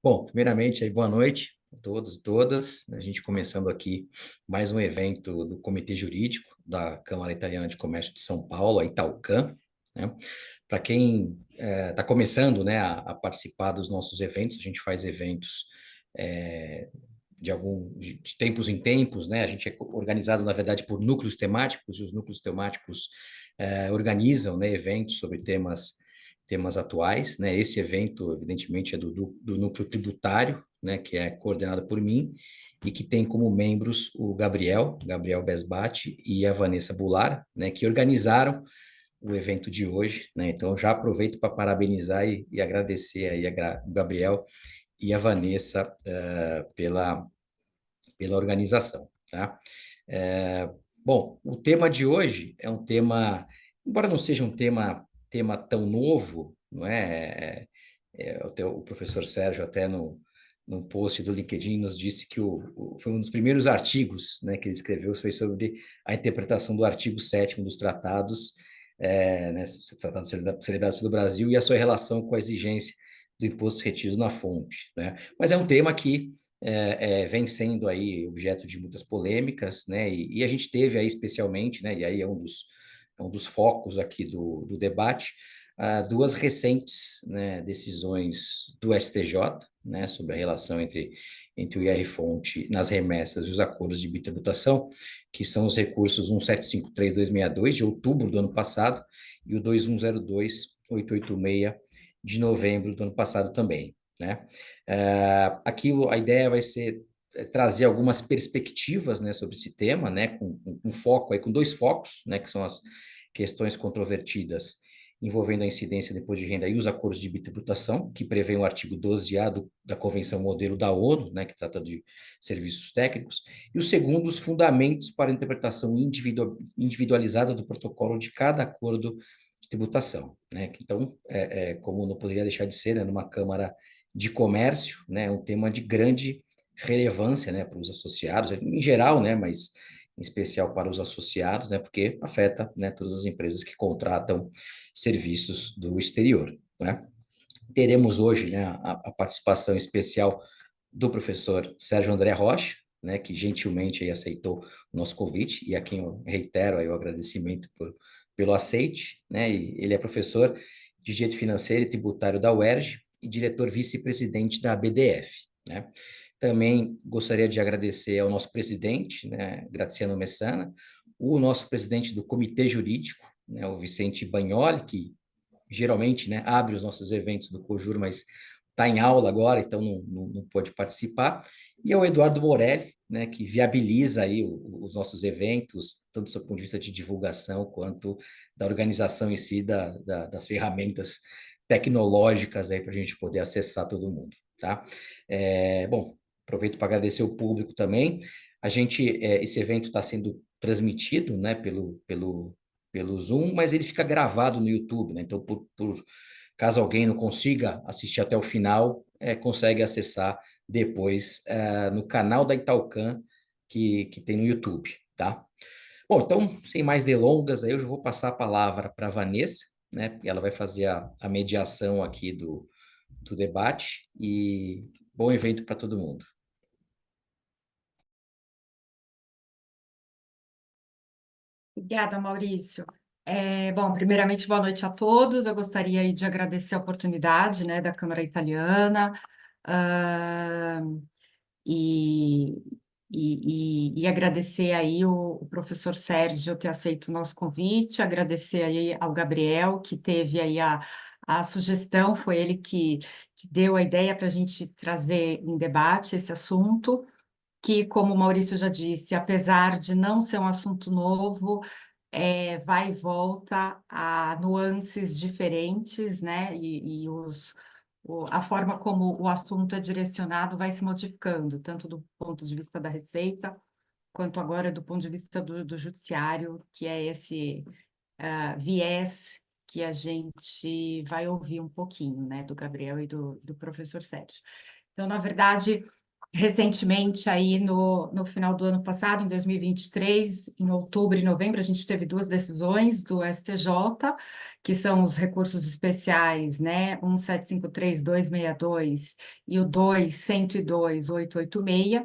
Bom, primeiramente, aí, boa noite a todos e todas. A gente começando aqui mais um evento do Comitê Jurídico da Câmara Italiana de Comércio de São Paulo, a Italcam, né? Para quem está começando, né, a participar dos nossos eventos, a gente faz eventos de tempos em tempos, né? A gente é organizado, na verdade, por núcleos temáticos, e os núcleos temáticos organizam, né, eventos sobre temas atuais, né? Esse evento, evidentemente, é do núcleo tributário, né? Que é coordenado por mim e que tem como membros o Gabriel Besbate e a Vanessa Bular, né? Que organizaram o evento de hoje, né? Então, já aproveito para parabenizar e agradecer aí o Gabriel e a Vanessa pela organização, tá? É, bom, o tema de hoje é um tema, embora não seja um tema tão novo, não é? O professor Sérgio até num post do LinkedIn nos disse que foi um dos primeiros artigos, né, que ele escreveu, foi sobre a interpretação do artigo 7º dos tratados, né, tratados celebrados pelo Brasil e a sua relação com a exigência do imposto retido na fonte, né? Mas é um tema que vem sendo aí objeto de muitas polêmicas, né? E a gente teve aí especialmente, né? E aí é um dos focos aqui do debate, duas recentes, né, decisões do STJ, né, sobre a relação entre o IR-fonte nas remessas e os acordos de bitributação, que são os recursos 1753262 de outubro do ano passado e o 2102886 de novembro do ano passado também, né? A ideia vai ser trazer algumas perspectivas, né, sobre esse tema, né, com foco aí, com dois focos, né, que são as questões controvertidas envolvendo a incidência do imposto de renda e os acordos de bitributação, que prevê o artigo 12A da Convenção Modelo da ONU, né, que trata de serviços técnicos, e o segundo, os fundamentos para a interpretação individualizada do protocolo de cada acordo de tributação, né? Então, como não poderia deixar de ser, né, numa Câmara de Comércio, né, um tema de grande relevância, né, para os associados, em geral, né, mas em especial para os associados, né, porque afeta, né, todas as empresas que contratam serviços do exterior, né? Teremos hoje, né, a participação especial do professor Sérgio André Rocha, né, que gentilmente aí aceitou o nosso convite e a quem eu reitero aí o agradecimento pelo aceite, né? E ele é professor de Direito Financeiro e Tributário da UERJ e diretor vice-presidente da BDF, né? Também gostaria de agradecer ao nosso presidente, né, Graziano Messana, o nosso presidente do Comitê Jurídico, né, o Vicente Bagnoli, que geralmente, né, abre os nossos eventos do Cojur, mas está em aula agora, então não pôde participar, e ao Eduardo Morelli, né, que viabiliza aí os nossos eventos, tanto do ponto de vista de divulgação, quanto da organização em si, das ferramentas tecnológicas aí para a gente poder acessar todo mundo, tá? Bom, aproveito para agradecer o público também. Esse evento está sendo transmitido, né, pelo Zoom, mas ele fica gravado no YouTube, né? Então, caso alguém não consiga assistir até o final, consegue acessar depois no canal da Italcam que tem no YouTube, tá? Bom, então, sem mais delongas, aí eu já vou passar a palavra para a Vanessa, né? Ela vai fazer a mediação aqui do debate e bom evento para todo mundo. Obrigada, Maurício. Bom, primeiramente, boa noite a todos. Eu gostaria aí de agradecer a oportunidade, né, da Câmara Italiana, ah, e, e agradecer aí o professor Sérgio ter aceito o nosso convite, agradecer aí ao Gabriel, que teve aí a sugestão, foi ele que deu a ideia para a gente trazer em debate esse assunto, que, como o Maurício já disse, apesar de não ser um assunto novo, vai e volta a nuances diferentes, né? A forma como o assunto é direcionado vai se modificando, tanto do ponto de vista da Receita, quanto agora do ponto de vista do Judiciário, que é esse viés que a gente vai ouvir um pouquinho, né, do Gabriel e do professor Sérgio. Então, na verdade, Recentemente, aí no final do ano passado, em 2023, em outubro e novembro, a gente teve duas decisões do STJ, que são os recursos especiais, né, 1753262 e o 2102.886,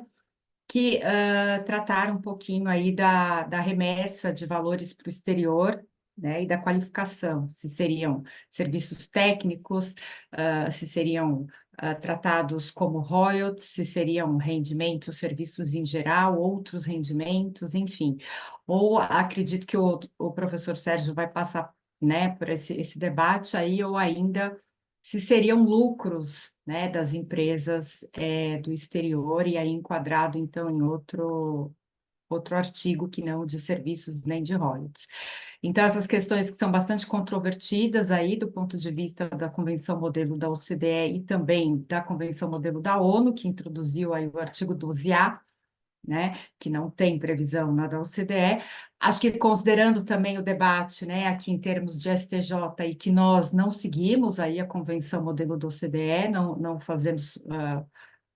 que trataram um pouquinho aí da remessa de valores para o exterior, né, e da qualificação, se seriam serviços técnicos, se seriam tratados como royalties, se seriam rendimentos, serviços em geral, outros rendimentos, enfim. Ou acredito que o professor Sérgio vai passar, né, por esse debate aí, ou ainda se seriam lucros, né, das empresas do exterior, e aí enquadrado, então, em outro artigo que não de serviços nem de royalties. Então, essas questões que são bastante controvertidas aí do ponto de vista da Convenção Modelo da OCDE e também da Convenção Modelo da ONU, que introduziu aí o artigo 12A, né, que não tem previsão na da OCDE. Acho que considerando também o debate, né, aqui em termos de STJ, e que nós não seguimos aí a Convenção Modelo da OCDE, não fazemos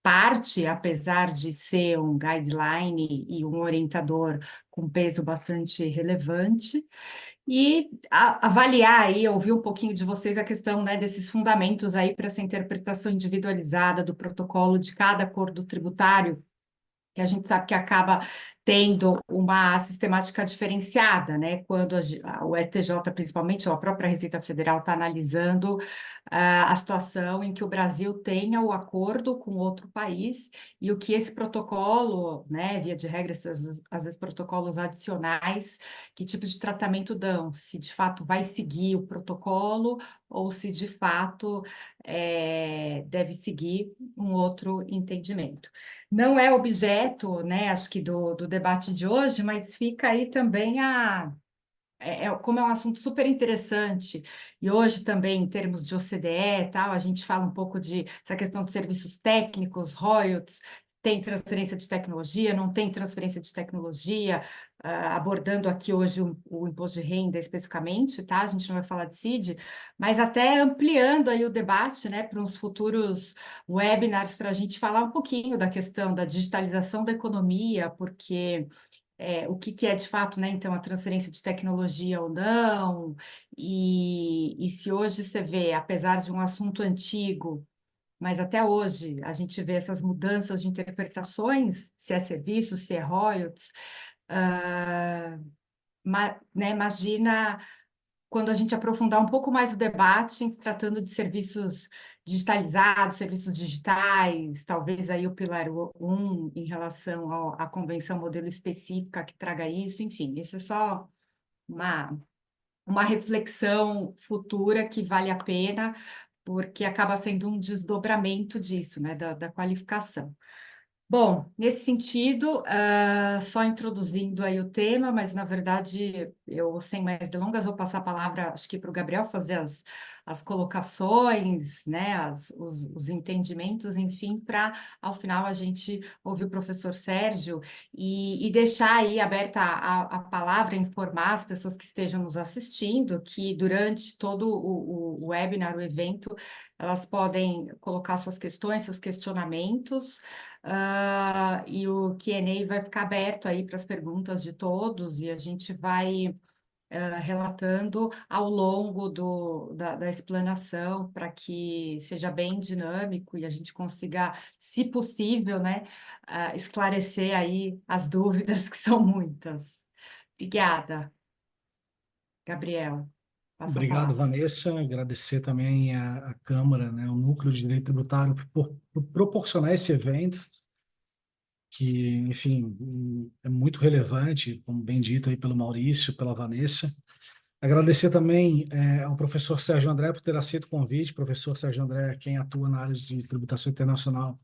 parte, apesar de ser um guideline e um orientador com peso bastante relevante, e avaliar aí, ouvir um pouquinho de vocês a questão, né, desses fundamentos aí para essa interpretação individualizada do protocolo de cada acordo tributário, que a gente sabe que acaba tendo uma sistemática diferenciada, né? Quando o STJ, principalmente, ou a própria Receita Federal, está analisando a situação em que o Brasil tenha o acordo com outro país e o que esse protocolo, né, via de regra, às vezes protocolos adicionais, que tipo de tratamento dão, se de fato vai seguir o protocolo ou se de fato deve seguir um outro entendimento. Não é objeto, né, acho que do debate de hoje, mas fica aí também como é um assunto super interessante, e hoje também, em termos de OCDE e tal, a gente fala um pouco de essa questão de serviços técnicos, royalties, tem transferência de tecnologia, não tem transferência de tecnologia, abordando aqui hoje o imposto de renda especificamente, tá? A gente não vai falar de CID, mas até ampliando aí o debate, né, para uns futuros webinars, para a gente falar um pouquinho da questão da digitalização da economia, porque o que é de fato, né, então, a transferência de tecnologia ou não, e se hoje você vê, apesar de um assunto antigo, mas até hoje a gente vê essas mudanças de interpretações, se é serviço, se é royalties, ah, né, imagina quando a gente aprofundar um pouco mais o debate, em se tratando de serviços digitalizados, serviços digitais, talvez aí o pilar 1 em relação à convenção modelo específica que traga isso, enfim, isso é só uma, uma reflexão futura que vale a pena, porque acaba sendo um desdobramento disso, né, da qualificação. Bom, nesse sentido, só introduzindo aí o tema, mas na verdade eu, sem mais delongas, vou passar a palavra, acho que para o Gabriel fazer as colocações, né, os entendimentos, enfim, para ao final a gente ouvir o professor Sérgio e deixar aí aberta a palavra, informar as pessoas que estejam nos assistindo, que durante todo o webinar, o evento, elas podem colocar suas questões, seus questionamentos. E o Q&A vai ficar aberto aí para as perguntas de todos e a gente vai relatando ao longo da explanação para que seja bem dinâmico e a gente consiga, se possível, né, esclarecer aí as dúvidas, que são muitas. Obrigada, Gabriel. Passo a Obrigado, palavra. Vanessa. Agradecer também à Câmara, né, ao Núcleo de Direito Tributário, por proporcionar esse evento, que, enfim, é muito relevante, como bem dito aí pelo Maurício, pela Vanessa. Agradecer também ao professor Sérgio André por ter aceito o convite. Professor Sérgio André, quem atua na área de tributação internacional,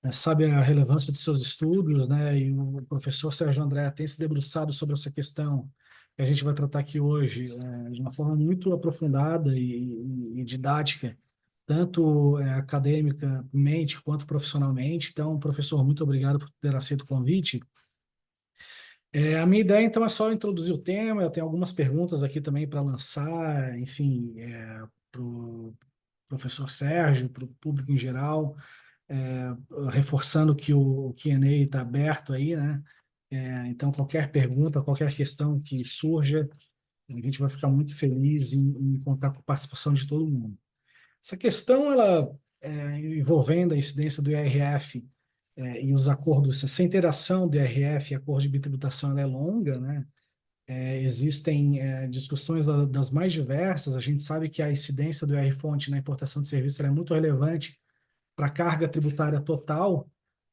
sabe a relevância de seus estudos, né? E o professor Sérgio André tem se debruçado sobre essa questão que a gente vai tratar aqui hoje, de uma forma muito aprofundada e didática, tanto academicamente quanto profissionalmente. Então, professor, muito obrigado por ter aceito o convite. A minha ideia, então, é só introduzir o tema. Eu tenho algumas perguntas aqui também para lançar, enfim, para o professor Sérgio, para o público em geral. reforçando que o Q&A está aberto aí, né? Então, qualquer pergunta, qualquer questão que surja, a gente vai ficar muito feliz em contar com a participação de todo mundo. Essa questão, ela, envolvendo a incidência do IRF e os acordos, essa interação do IRF e acordo de bitributação, ela é longa, né? Existem discussões das mais diversas. A gente sabe que a incidência do IR-fonte na importação de serviços ela é muito relevante para a carga tributária total.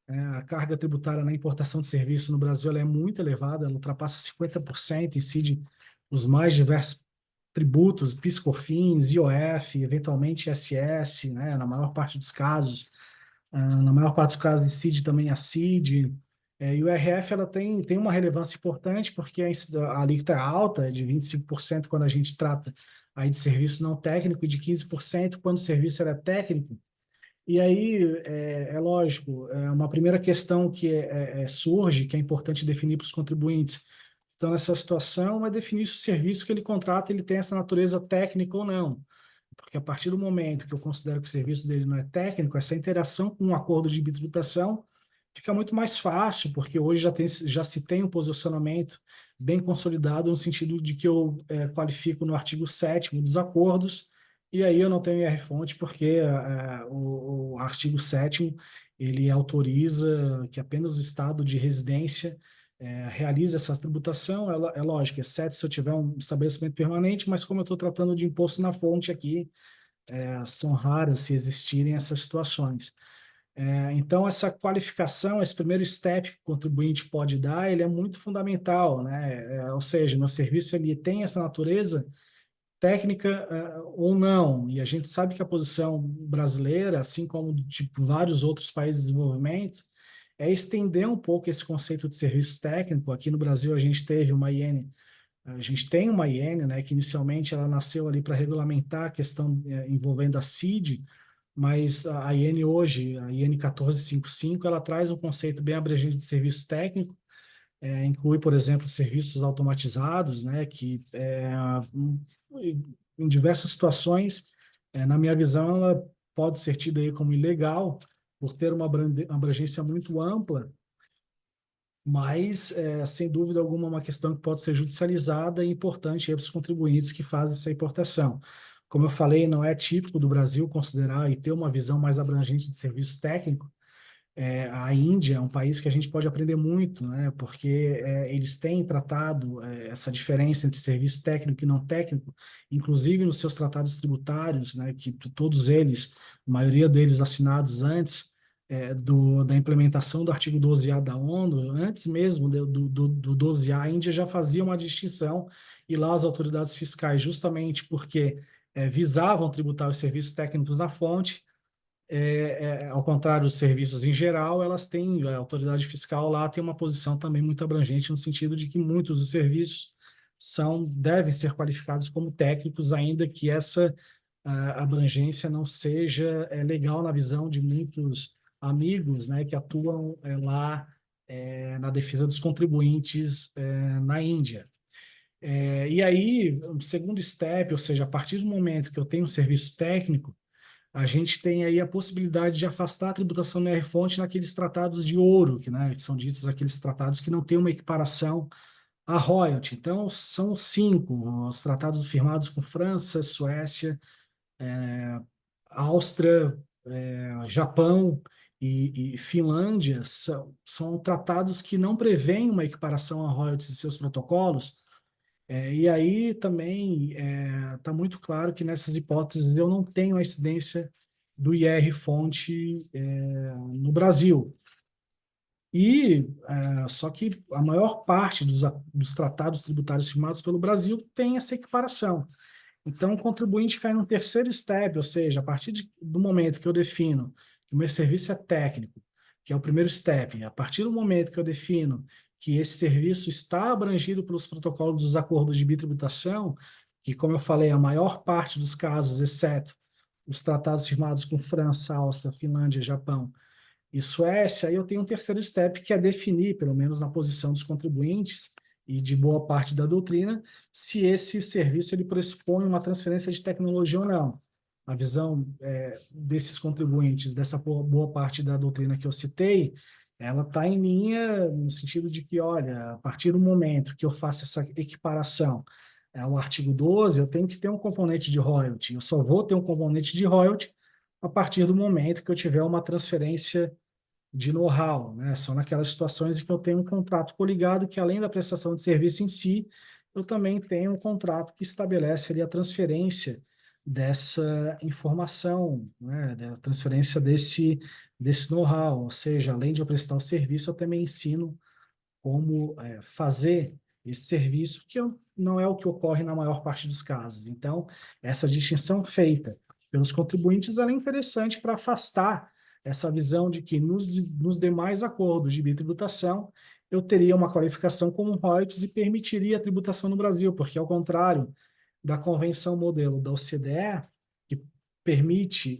A carga tributária na importação de serviço no Brasil ela é muito elevada, ela ultrapassa 50%, incide os mais diversos tributos, PIS, COFINS, IOF, eventualmente ISS, né, na maior parte dos casos. Na maior parte dos casos incide também a CID. E o IRF ela tem uma relevância importante porque a alíquota é alta, de 25% quando a gente trata aí de serviço não técnico e de 15% quando o serviço era técnico. E aí, lógico, uma primeira questão que surge, que é importante definir para os contribuintes. Então, nessa situação, é definir se o serviço que ele contrata ele tem essa natureza técnica ou não. Porque a partir do momento que eu considero que o serviço dele não é técnico, essa interação com um acordo de bitributação fica muito mais fácil, porque hoje já se tem um posicionamento bem consolidado no sentido de que eu qualifico no artigo 7º dos acordos, e aí eu não tenho IR-fonte, porque o artigo 7º ele autoriza que apenas o estado de residência realize essa tributação. É lógico, exceto se eu tiver um estabelecimento permanente, mas como eu estou tratando de imposto na fonte aqui, são raras se existirem essas situações. Então, essa qualificação, esse primeiro step que o contribuinte pode dar, ele é muito fundamental, né? Ou seja, meu serviço ele tem essa natureza técnica ou não. E a gente sabe que a posição brasileira, assim como de vários outros países de desenvolvimento, é estender um pouco esse conceito de serviço técnico. Aqui no Brasil a gente tem uma IN, né, que inicialmente ela nasceu ali para regulamentar a questão envolvendo a CID, mas a IN hoje, a IN 1455, ela traz um conceito bem abrangente de serviço técnico, inclui, por exemplo, serviços automatizados, né, que em diversas situações, na minha visão, ela pode ser tida aí como ilegal por ter uma abrangência muito ampla, mas, sem dúvida alguma, uma questão que pode ser judicializada e importante para os contribuintes que fazem essa importação. Como eu falei, não é típico do Brasil considerar e ter uma visão mais abrangente de serviço técnico. A Índia é um país que a gente pode aprender muito, né? Porque eles têm tratado essa diferença entre serviço técnico e não técnico, inclusive nos seus tratados tributários, né? Que todos eles, a maioria deles assinados antes da implementação do artigo 12A da ONU, antes mesmo do 12A, a Índia já fazia uma distinção e lá as autoridades fiscais, justamente porque visavam tributar os serviços técnicos na fonte, ao contrário dos serviços em geral, elas têm, a autoridade fiscal lá tem uma posição também muito abrangente, no sentido de que muitos dos serviços devem ser qualificados como técnicos, ainda que essa abrangência não seja legal na visão de muitos amigos, né, que atuam lá na defesa dos contribuintes na Índia. E aí, o segundo step, ou seja, a partir do momento que eu tenho um serviço técnico, a gente tem aí a possibilidade de afastar a tributação no IR-fonte naqueles tratados de ouro, que são ditos aqueles tratados que não têm uma equiparação à royalty. Então, são 5 os tratados firmados com França, Suécia, Áustria, Japão e Finlândia, são tratados que não prevêem uma equiparação a royalties em seus protocolos. E aí também está muito claro que nessas hipóteses eu não tenho a incidência do IR-fonte no Brasil. Só que a maior parte dos tratados tributários firmados pelo Brasil tem essa equiparação. Então, o contribuinte cai no terceiro step, ou seja, a partir do momento que eu defino que o meu serviço é técnico, que é o primeiro step, a partir do momento que eu defino que esse serviço está abrangido pelos protocolos dos acordos de bitributação, que, como eu falei, a maior parte dos casos, exceto os tratados firmados com França, Áustria, Finlândia, Japão e Suécia, aí eu tenho um terceiro step, que é definir, pelo menos na posição dos contribuintes e de boa parte da doutrina, se esse serviço ele pressupõe uma transferência de tecnologia ou não. a visão desses contribuintes, dessa boa parte da doutrina que eu citei, ela está em linha no sentido de que, olha, a partir do momento que eu faço essa equiparação ao artigo 12, eu tenho que ter um componente de royalty. Eu só vou ter um componente de royalty a partir do momento que eu tiver uma transferência de know-how, né? São naquelas situações em que eu tenho um contrato coligado que, além da prestação de serviço em si, eu também tenho um contrato que estabelece ali a transferência dessa informação, né? Da transferência desse know-how, ou seja, além de eu prestar o serviço, eu também ensino como fazer esse serviço, que não é o que ocorre na maior parte dos casos. Então, essa distinção feita pelos contribuintes ela é interessante para afastar essa visão de que nos demais acordos de bitributação eu teria uma qualificação como royalties e permitiria a tributação no Brasil, porque, ao contrário da convenção modelo da OCDE, que permite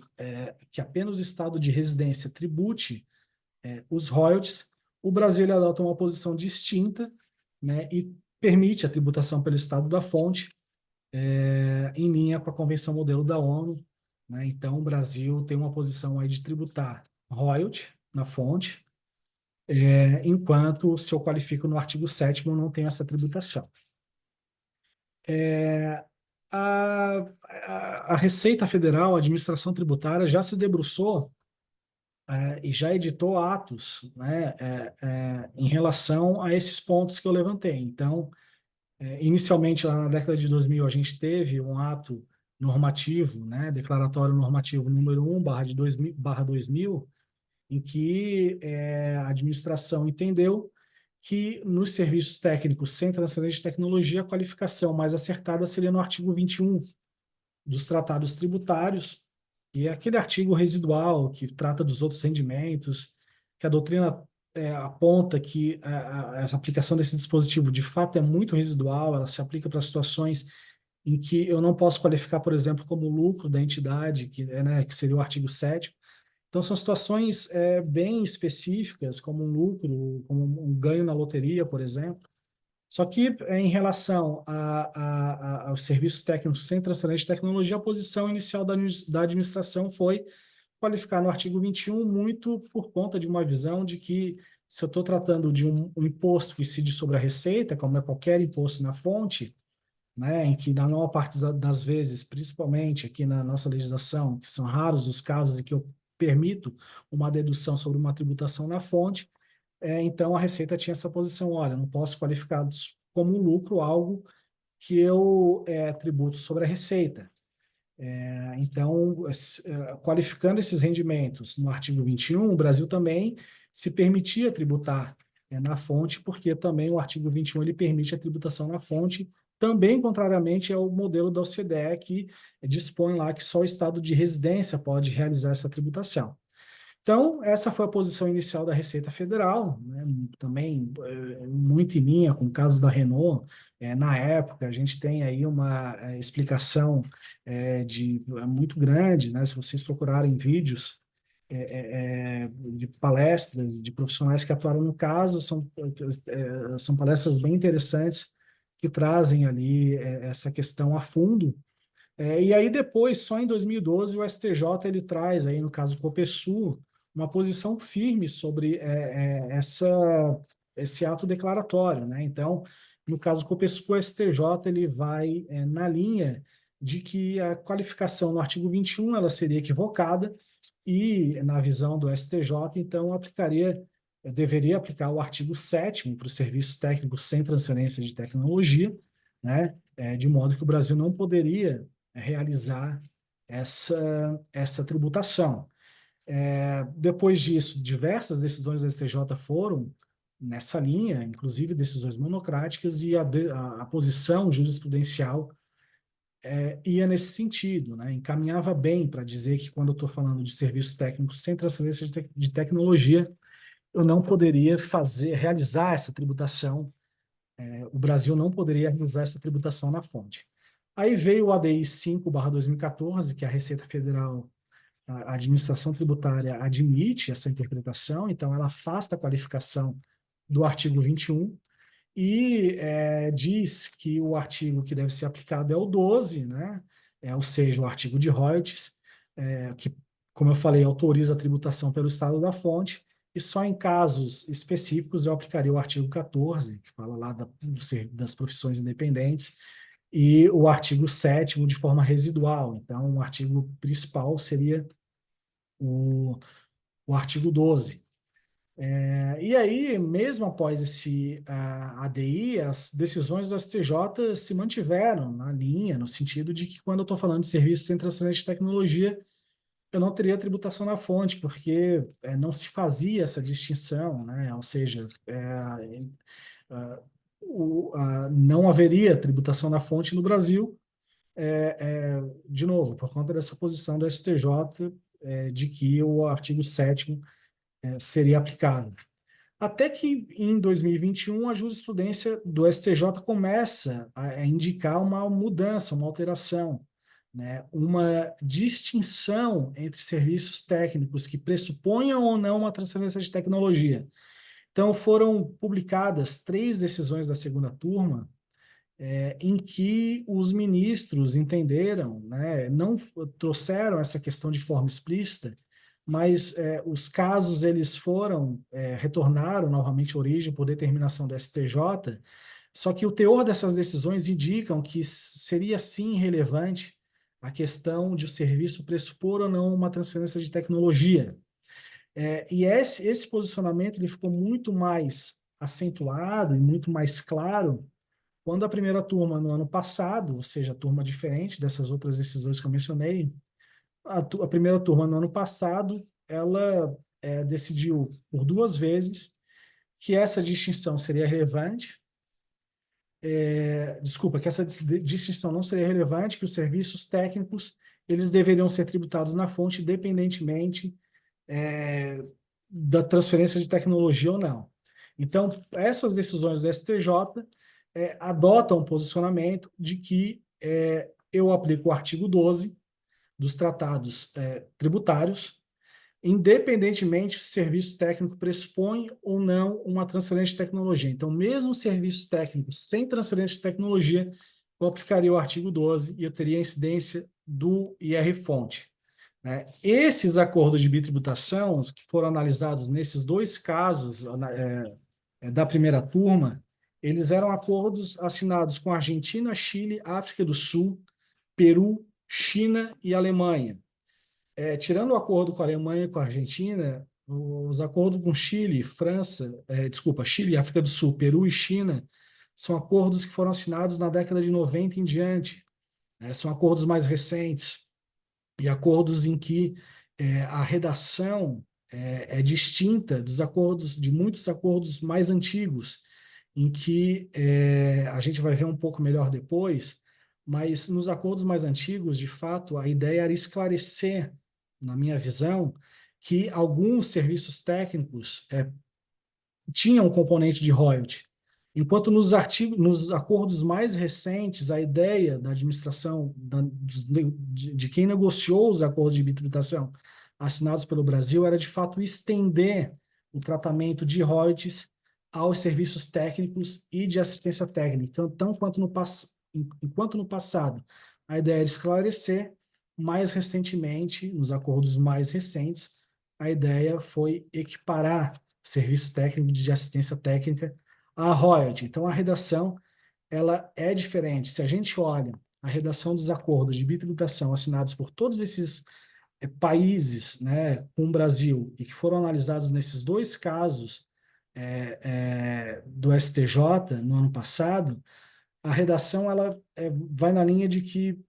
que apenas o estado de residência tribute os royalties, o Brasil ele adota uma posição distinta, né, e permite a tributação pelo estado da fonte, em linha com a Convenção Modelo da ONU. Né? Então, o Brasil tem uma posição aí de tributar royalty na fonte, enquanto, se eu qualifico no artigo 7º, não tem essa tributação. A Receita Federal, a Administração Tributária, já se debruçou e já editou atos, né, em relação a esses pontos que eu levantei. Então, inicialmente, lá na década de 2000, a gente teve um ato normativo, né, declaratório normativo número 1/2000, em que a administração entendeu que nos serviços técnicos sem transferência de tecnologia, a qualificação mais acertada seria no artigo 21 dos tratados tributários, que é aquele artigo residual que trata dos outros rendimentos, que a doutrina aponta que essa aplicação desse dispositivo de fato é muito residual, ela se aplica para situações em que eu não posso qualificar, por exemplo, como lucro da entidade, que seria o artigo 7º. Então, são situações bem específicas, como um lucro, como um ganho na loteria, por exemplo. Só que, em relação aos serviços técnicos sem transferência de tecnologia, a posição inicial da administração foi qualificar no artigo 21, muito por conta de uma visão de que, se eu estou tratando de um imposto que incide sobre a receita, como é qualquer imposto na fonte, né, em que, na maior parte das vezes, principalmente aqui na nossa legislação, que são raros os casos em que eu permito uma dedução sobre uma tributação na fonte, então a Receita tinha essa posição, olha, não posso qualificar como um lucro algo que eu tributo sobre a Receita. Então, qualificando esses rendimentos no artigo 21, o Brasil também se permitia tributar na fonte, porque também o artigo 21 ele permite a tributação na fonte, também contrariamente ao modelo da OCDE, que dispõe lá que só o estado de residência pode realizar essa tributação. Então, essa foi a posição inicial da Receita Federal, né? Também muito em linha com o caso da Renault. Na época, a gente tem aí uma explicação muito grande, né? Se vocês procurarem vídeos de palestras de profissionais que atuaram no caso, são palestras bem interessantes que trazem ali essa questão a fundo. E aí depois, só em 2012, o STJ ele traz, aí, no caso Copesul, uma posição firme sobre esse ato declaratório. Né? Então, no caso Copesul, o STJ ele vai na linha de que a qualificação no artigo 21 ela seria equivocada e, na visão do STJ, então, deveria aplicar o artigo 7º para os serviços técnicos sem transferência de tecnologia, né? De modo que o Brasil não poderia realizar essa tributação. Depois disso, diversas decisões do STJ foram nessa linha, inclusive decisões monocráticas, e a posição jurisprudencial ia nesse sentido, né? Encaminhava bem para dizer que, quando eu estou falando de serviços técnicos sem transferência de tecnologia, eu não poderia realizar essa tributação, o Brasil não poderia realizar essa tributação na fonte. Aí veio o ADI 5/2014, que a Receita Federal, a administração tributária, admite essa interpretação, então ela afasta a qualificação do artigo 21 e diz que o artigo que deve ser aplicado é o 12, né? Ou seja, o artigo de royalties, que, como eu falei, autoriza a tributação pelo estado da fonte, e só em casos específicos eu aplicaria o artigo 14, que fala lá das profissões independentes, e o artigo 7º de forma residual. Então, o artigo principal seria o artigo 12. E aí, mesmo após a ADI, as decisões do STJ se mantiveram na linha, no sentido de que quando eu estou falando de serviços sem transferência de tecnologia, eu não teria tributação na fonte, porque não se fazia essa distinção, né? Ou seja, não haveria tributação na fonte no Brasil, de novo, por conta dessa posição do STJ, de que o artigo 7º seria aplicado. Até que em 2021 a jurisprudência do STJ começa a indicar uma mudança, uma alteração, né? Uma distinção entre serviços técnicos que pressuponham ou não uma transferência de tecnologia. Então, foram publicadas 3 decisões da segunda turma, em que os ministros entenderam, né, não trouxeram essa questão de forma explícita, mas os casos eles retornaram novamente à origem por determinação do STJ, só que o teor dessas decisões indicam que seria sim relevante a questão de o serviço pressupor ou não uma transferência de tecnologia. E esse posicionamento ele ficou muito mais acentuado e muito mais claro quando a primeira turma no ano passado, ou seja, a turma diferente dessas outras decisões que eu mencionei, a primeira turma no ano passado, ela decidiu por 2 vezes que essa distinção seria relevante, desculpa, que essa distinção não seria relevante, que os serviços técnicos eles deveriam ser tributados na fonte, independentemente da transferência de tecnologia ou não. Então, essas decisões do STJ adotam um posicionamento de que eu aplico o artigo 12 dos tratados tributários, independentemente se o serviço técnico pressupõe ou não uma transferência de tecnologia. Então, mesmo serviços técnicos sem transferência de tecnologia, eu aplicaria o artigo 12 e eu teria a incidência do IR-fonte. Esses acordos de bitributação, que foram analisados nesses 2 casos da primeira turma, eles eram acordos assinados com Argentina, Chile, África do Sul, Peru, China e Alemanha. Tirando o acordo com a Alemanha e com a Argentina, os acordos com Chile, Chile, África do Sul, Peru e China são acordos que foram assinados na década de 90 em diante. São acordos mais recentes e acordos em que a redação é distinta de muitos acordos mais antigos, em que a gente vai ver um pouco melhor depois, mas nos acordos mais antigos, de fato, a ideia era esclarecer, na minha visão, que alguns serviços técnicos tinham um componente de royalty, enquanto nos acordos mais recentes, a ideia da administração, de quem negociou os acordos de bitributação assinados pelo Brasil, era de fato estender o tratamento de royalties aos serviços técnicos e de assistência técnica. Então, enquanto no passado a ideia era esclarecer, mais recentemente, nos acordos mais recentes, a ideia foi equiparar serviço técnico de assistência técnica a royalty. Então, a redação ela é diferente. Se a gente olha a redação dos acordos de bitributação assinados por todos esses países, né, com o Brasil, e que foram analisados nesses 2 casos do STJ no ano passado, a redação ela vai na linha de que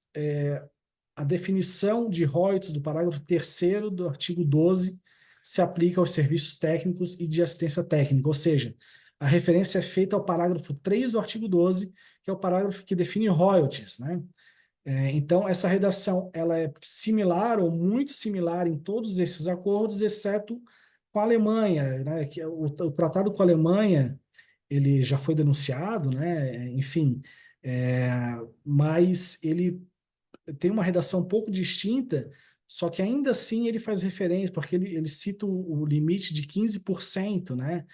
a definição de royalties do parágrafo 3º do artigo 12 se aplica aos serviços técnicos e de assistência técnica, ou seja, a referência é feita ao parágrafo 3 do artigo 12, que é o parágrafo que define royalties, né? Então, essa redação ela é similar ou muito similar em todos esses acordos, exceto com a Alemanha, né? Que o tratado com a Alemanha ele já foi denunciado, né? Enfim, mas ele tem uma redação um pouco distinta, só que ainda assim ele faz referência, porque ele cita o limite de 15%, né?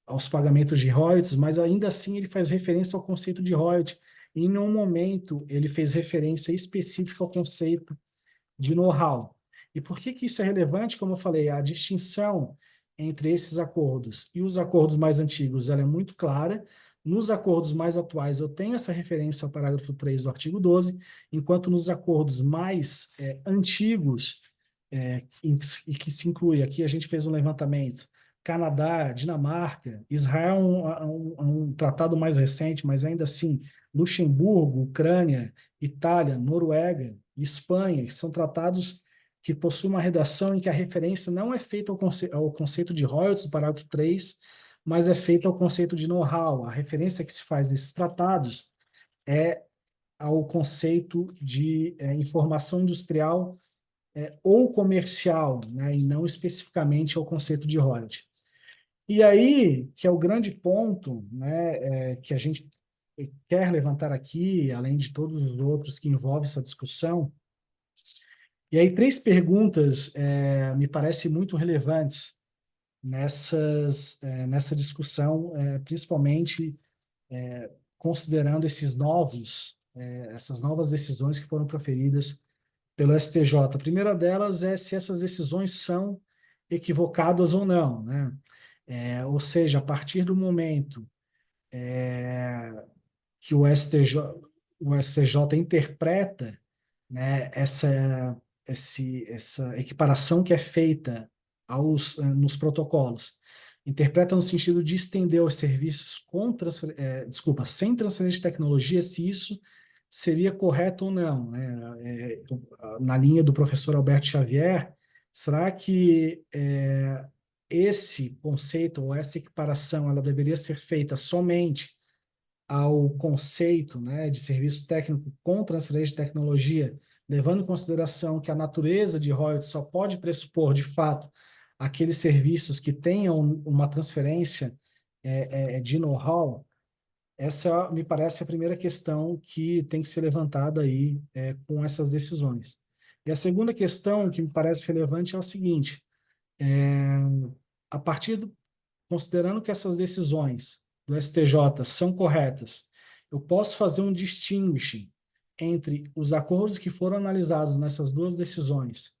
Aos pagamentos de royalties, mas ainda assim ele faz referência ao conceito de royalty. E em nenhum momento ele fez referência específica ao conceito de know-how. E por que que isso é relevante? Como eu falei, a distinção entre esses acordos e os acordos mais antigos, ela é muito clara. Nos acordos mais atuais, eu tenho essa referência ao parágrafo 3 do artigo 12, enquanto nos acordos mais antigos, e que se inclui, aqui a gente fez um levantamento, Canadá, Dinamarca, Israel um tratado mais recente, mas ainda assim, Luxemburgo, Ucrânia, Itália, Noruega, Espanha, que são tratados que possuem uma redação em que a referência não é feita ao conceito de royalties, do parágrafo 3, mas é feita ao conceito de know-how. A referência que se faz desses tratados é ao conceito de informação industrial ou comercial, né, e não especificamente ao conceito de royalty. E aí, que é o grande ponto, né, que a gente quer levantar aqui, além de todos os outros que envolvem essa discussão. E aí, três perguntas me parecem muito relevantes nessa discussão, principalmente considerando essas novas decisões que foram proferidas pelo STJ. A primeira delas é se essas decisões são equivocadas ou não, né? Ou seja, a partir do momento que o STJ interpreta, né, essa equiparação que é feita nos protocolos, interpreta no sentido de estender os serviços sem transferência de tecnologia, se isso seria correto ou não, né? Na linha do professor Alberto Xavier, será que esse conceito ou essa equiparação ela deveria ser feita somente ao conceito, né, de serviço técnico com transferência de tecnologia, levando em consideração que a natureza de royalties só pode pressupor, de fato, aqueles serviços que tenham uma transferência de know-how? Essa me parece a primeira questão que tem que ser levantada aí com essas decisões. E a segunda questão que me parece relevante é o seguinte: a partir considerando que essas decisões do STJ são corretas, eu posso fazer um distinguishing entre os acordos que foram analisados nessas duas decisões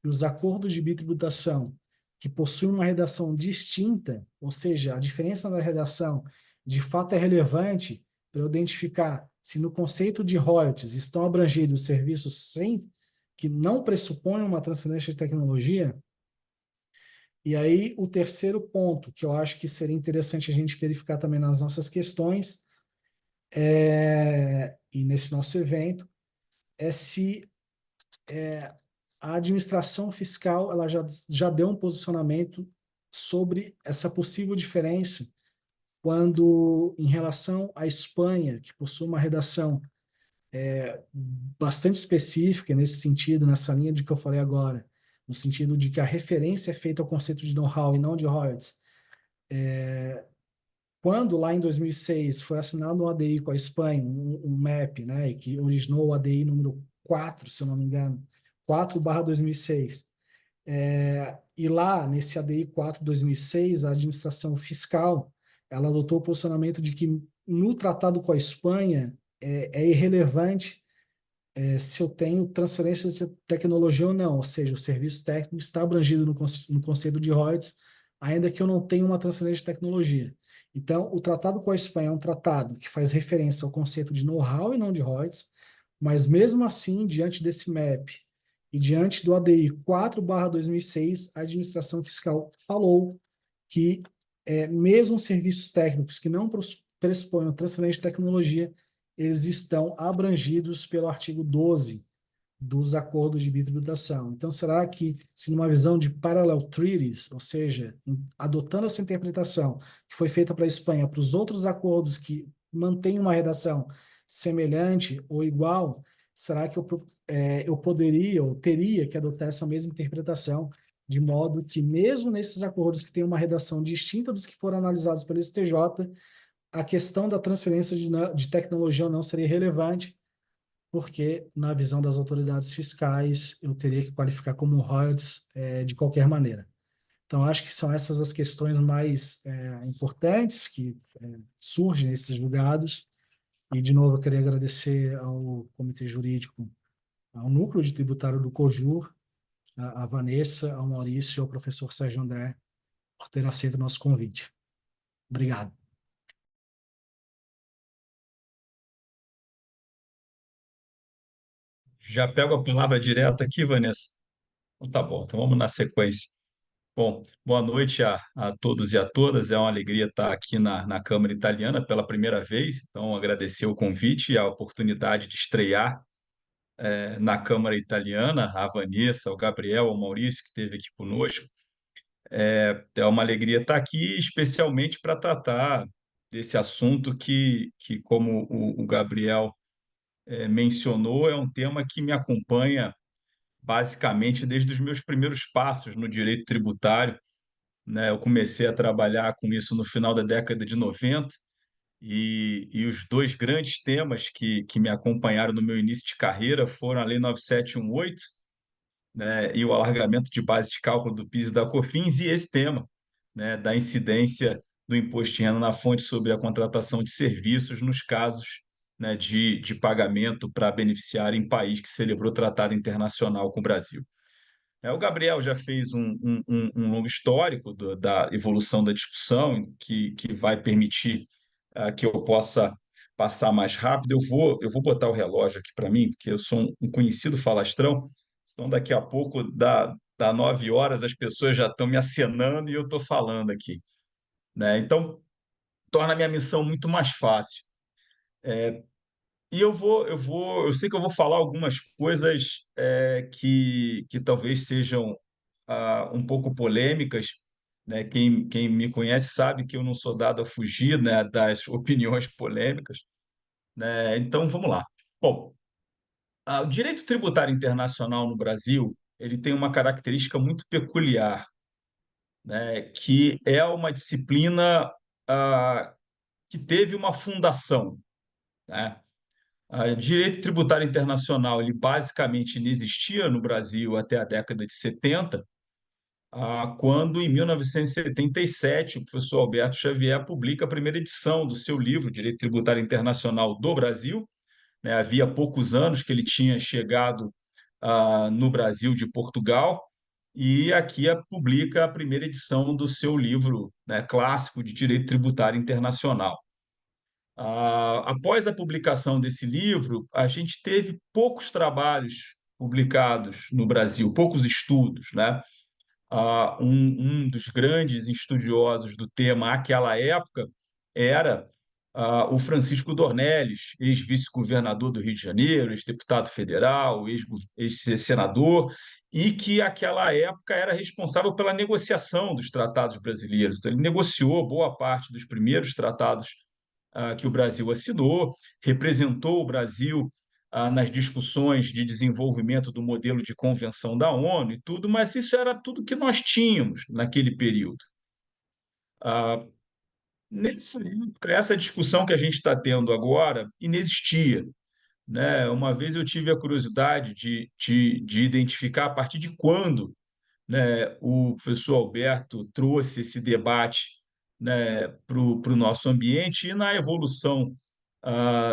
e os acordos de bitributação que possuem uma redação distinta, ou seja, a diferença da redação de fato é relevante para eu identificar se no conceito de royalties estão abrangidos serviços que não pressupõem uma transferência de tecnologia. E aí, o terceiro ponto, que eu acho que seria interessante a gente verificar também nas nossas questões, e nesse nosso evento, é se a administração fiscal ela já deu um posicionamento sobre essa possível diferença quando, em relação à Espanha, que possui uma redação bastante específica nesse sentido, nessa linha de que eu falei agora, no sentido de que a referência é feita ao conceito de know-how e não de royalties. Quando, lá em 2006, foi assinado um ADI com a Espanha, um MAP, né, que originou o ADI número 4, se eu não me engano, 4/2006. E lá, nesse ADI 4/2006, a administração fiscal ela adotou o posicionamento de que no tratado com a Espanha é irrelevante se eu tenho transferência de tecnologia ou não, ou seja, o serviço técnico está abrangido no conceito de royalties, ainda que eu não tenha uma transferência de tecnologia. Então, o tratado com a Espanha é um tratado que faz referência ao conceito de know-how e não de royalties, mas mesmo assim, diante desse MAP e diante do ADI 4/2006, a administração fiscal falou que mesmo serviços técnicos que não pressupõem transferência de tecnologia, eles estão abrangidos pelo artigo 12 dos acordos de bitributação. Então, será que, se numa visão de parallel treaties, ou seja, adotando essa interpretação que foi feita para a Espanha, para os outros acordos que mantêm uma redação semelhante ou igual, será que eu poderia ou teria que adotar essa mesma interpretação, de modo que, mesmo nesses acordos que têm uma redação distinta dos que foram analisados pelo STJ, a questão da transferência de tecnologia ou não seria relevante, porque, na visão das autoridades fiscais, eu teria que qualificar como royalties de qualquer maneira. Então, acho que são essas as questões mais importantes que surgem nesses julgados. E, de novo, eu queria agradecer ao Comitê Jurídico ao núcleo de tributário do COJUR, a Vanessa, ao Maurício e ao professor Sérgio André por ter aceito o nosso convite. Obrigado. Já pego a palavra direta aqui, Vanessa. Então, tá bom, então vamos na sequência. Bom, boa noite a todos e a todas. É uma alegria estar aqui na Câmara Italiana pela primeira vez. Então, agradecer o convite e a oportunidade de estrear na Câmara Italiana, a Vanessa, o Gabriel, o Maurício, que esteve aqui conosco. É uma alegria estar aqui, especialmente para tratar desse assunto que como o Gabriel mencionou, é um tema que me acompanha basicamente desde os meus primeiros passos no direito tributário, né? Eu comecei a trabalhar com isso no final da década de 90 e os dois grandes temas que me acompanharam no meu início de carreira foram a Lei 9718, né, e o alargamento de base de cálculo do PIS e da COFINS, e esse tema, né, da incidência do imposto de renda na fonte sobre a contratação de serviços nos casos, né, de pagamento para beneficiário em país que celebrou tratado internacional com o Brasil. O Gabriel já fez um longo histórico da evolução da discussão, que vai permitir que eu possa passar mais rápido. Eu vou botar o relógio aqui para mim, porque eu sou um conhecido falastrão, então daqui a pouco, dá 9 horas, as pessoas já estão me acenando e eu estou falando aqui, né? Então, torna a minha missão muito mais fácil. E eu sei que eu vou falar algumas coisas que talvez sejam um pouco polêmicas, né? Quem me conhece sabe que eu não sou dado a fugir, né, das opiniões polêmicas, né? Então, vamos lá. Bom, o direito tributário internacional no Brasil, ele tem uma característica muito peculiar, né, que é uma disciplina que teve uma fundação, né? Direito tributário internacional, ele basicamente não existia no Brasil até a década de 70, quando, em 1977, o professor Alberto Xavier publica a primeira edição do seu livro, Direito Tributário Internacional do Brasil, né? Havia poucos anos que ele tinha chegado no Brasil de Portugal, e aqui publica a primeira edição do seu livro, né, clássico de Direito Tributário Internacional. Após a publicação desse livro, a gente teve poucos trabalhos publicados no Brasil, poucos estudos, né? Um dos grandes estudiosos do tema àquela época era o Francisco Dornelles, ex-vice-governador do Rio de Janeiro, ex-deputado federal, ex-senador, e que, àquela época, era responsável pela negociação dos tratados brasileiros. Então, ele negociou boa parte dos primeiros tratados que o Brasil assinou, representou o Brasil nas discussões de desenvolvimento do modelo de convenção da ONU e tudo, mas isso era tudo que nós tínhamos naquele período. Nessa época, essa discussão que a gente está tendo agora inexistia, né? Uma vez eu tive a curiosidade de identificar a partir de quando, né, o professor Alberto trouxe esse debate, né, para o nosso ambiente, e na evolução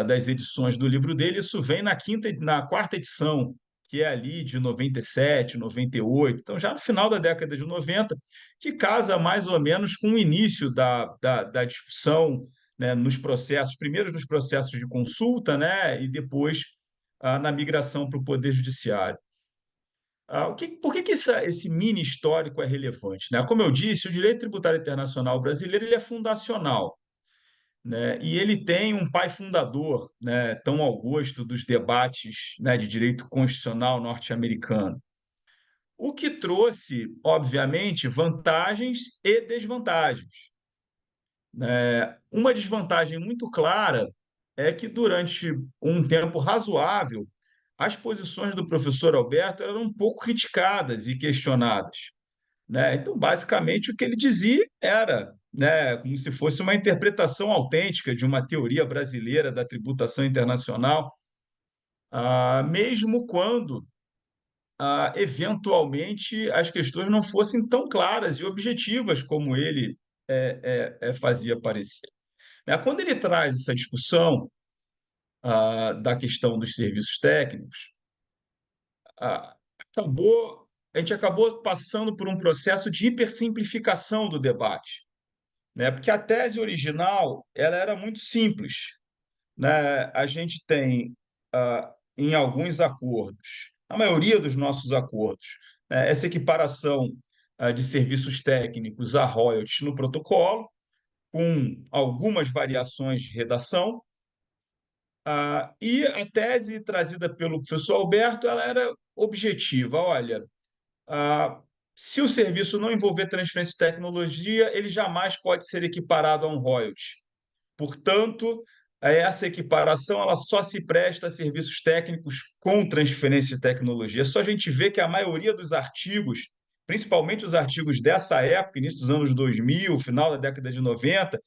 das edições do livro dele, isso vem na quarta edição, que é ali de 97, 98, então já no final da década de 90, que casa mais ou menos com o início da discussão, né, nos processos, primeiro nos processos de consulta, né, e depois na migração para o Poder Judiciário. Por que esse mini histórico é relevante, né? Como eu disse, o direito tributário internacional brasileiro ele é fundacional, né? E ele tem um pai fundador, né, tão ao gosto dos debates, né, de direito constitucional norte-americano, o que trouxe, obviamente, vantagens e desvantagens, né? Uma desvantagem muito clara é que, durante um tempo razoável, as posições do professor Alberto eram um pouco criticadas e questionadas, né? Então, basicamente, o que ele dizia era, né, como se fosse uma interpretação autêntica de uma teoria brasileira da tributação internacional, mesmo quando, eventualmente, as questões não fossem tão claras e objetivas como ele fazia parecer, né? Quando ele traz essa discussão da questão dos serviços técnicos, a, a gente acabou passando por um processo de hipersimplificação do debate, né? Porque a tese original ela era muito simples, né? A gente tem em alguns acordos, a maioria dos nossos acordos, né, essa equiparação de serviços técnicos a royalties no protocolo, com algumas variações de redação. E a tese trazida pelo professor Alberto ela era objetiva. Olha, se o serviço não envolver transferência de tecnologia, ele jamais pode ser equiparado a um royalty. Portanto, essa equiparação ela só se presta a serviços técnicos com transferência de tecnologia. É só a gente ver que a maioria dos artigos, principalmente os artigos dessa época, início dos anos 2000, final da década de 90,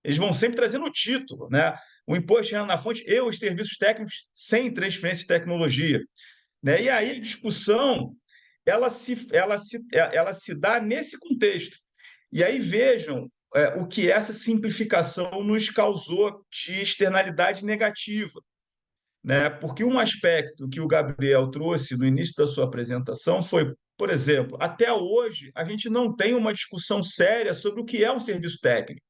eles vão sempre trazendo o título, né? O imposto de renda na fonte e os serviços técnicos sem transferência de tecnologia, né? E aí a discussão ela se dá nesse contexto. E aí vejam o que essa simplificação nos causou de externalidade negativa, né? Porque um aspecto que o Gabriel trouxe no início da sua apresentação foi, por exemplo, até hoje a gente não tem uma discussão séria sobre o que é um serviço técnico,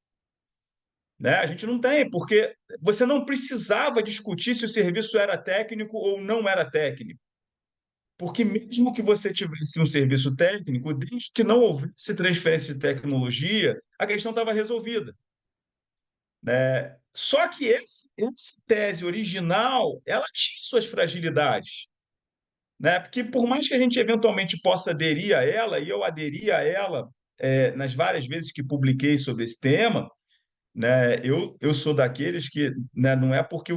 né? A gente não tem, porque você não precisava discutir se o serviço era técnico ou não era técnico. Porque mesmo que você tivesse um serviço técnico, desde que não houvesse transferência de tecnologia, a questão estava resolvida, né? Só que essa tese original, ela tinha suas fragilidades, né? Porque por mais que a gente eventualmente possa aderir a ela, e eu aderi a ela nas várias vezes que publiquei sobre esse tema, né? Eu sou daqueles que, né, não é porque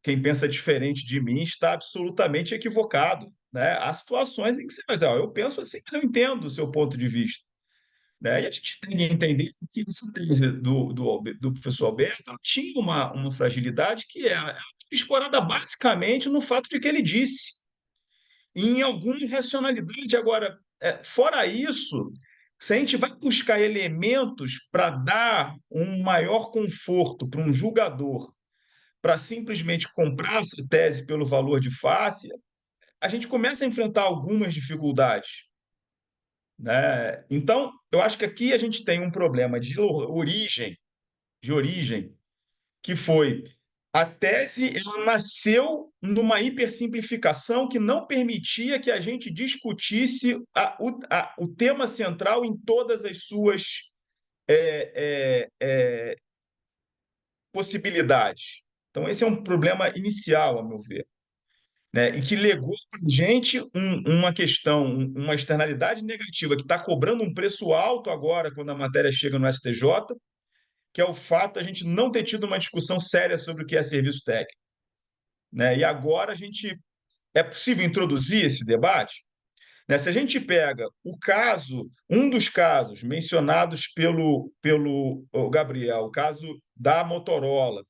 quem pensa diferente de mim está absolutamente equivocado, né? Há situações em que você mas, eu penso assim, mas eu entendo o seu ponto de vista, né? E a gente tem que entender que essa tese do professor Alberto ela tinha uma fragilidade que era explorada basicamente no fato de que ele disse, e em alguma irracionalidade. Agora, fora isso, se a gente vai buscar elementos para dar um maior conforto para um julgador, para simplesmente comprar essa tese pelo valor de face, a gente começa a enfrentar algumas dificuldades, né? Então, eu acho que aqui a gente tem um problema de origem, que foi a tese ela nasceu numa hipersimplificação que não permitia que a gente discutisse o tema central em todas as suas possibilidades. Então, esse é um problema inicial, a meu ver, né? E que legou para a gente uma questão, uma externalidade negativa que está cobrando um preço alto agora quando a matéria chega no STJ, que é o fato de a gente não ter tido uma discussão séria sobre o que é serviço técnico, né? E agora é possível introduzir esse debate, né? Se a gente pega um dos casos mencionados pelo Gabriel, o caso da Motorola,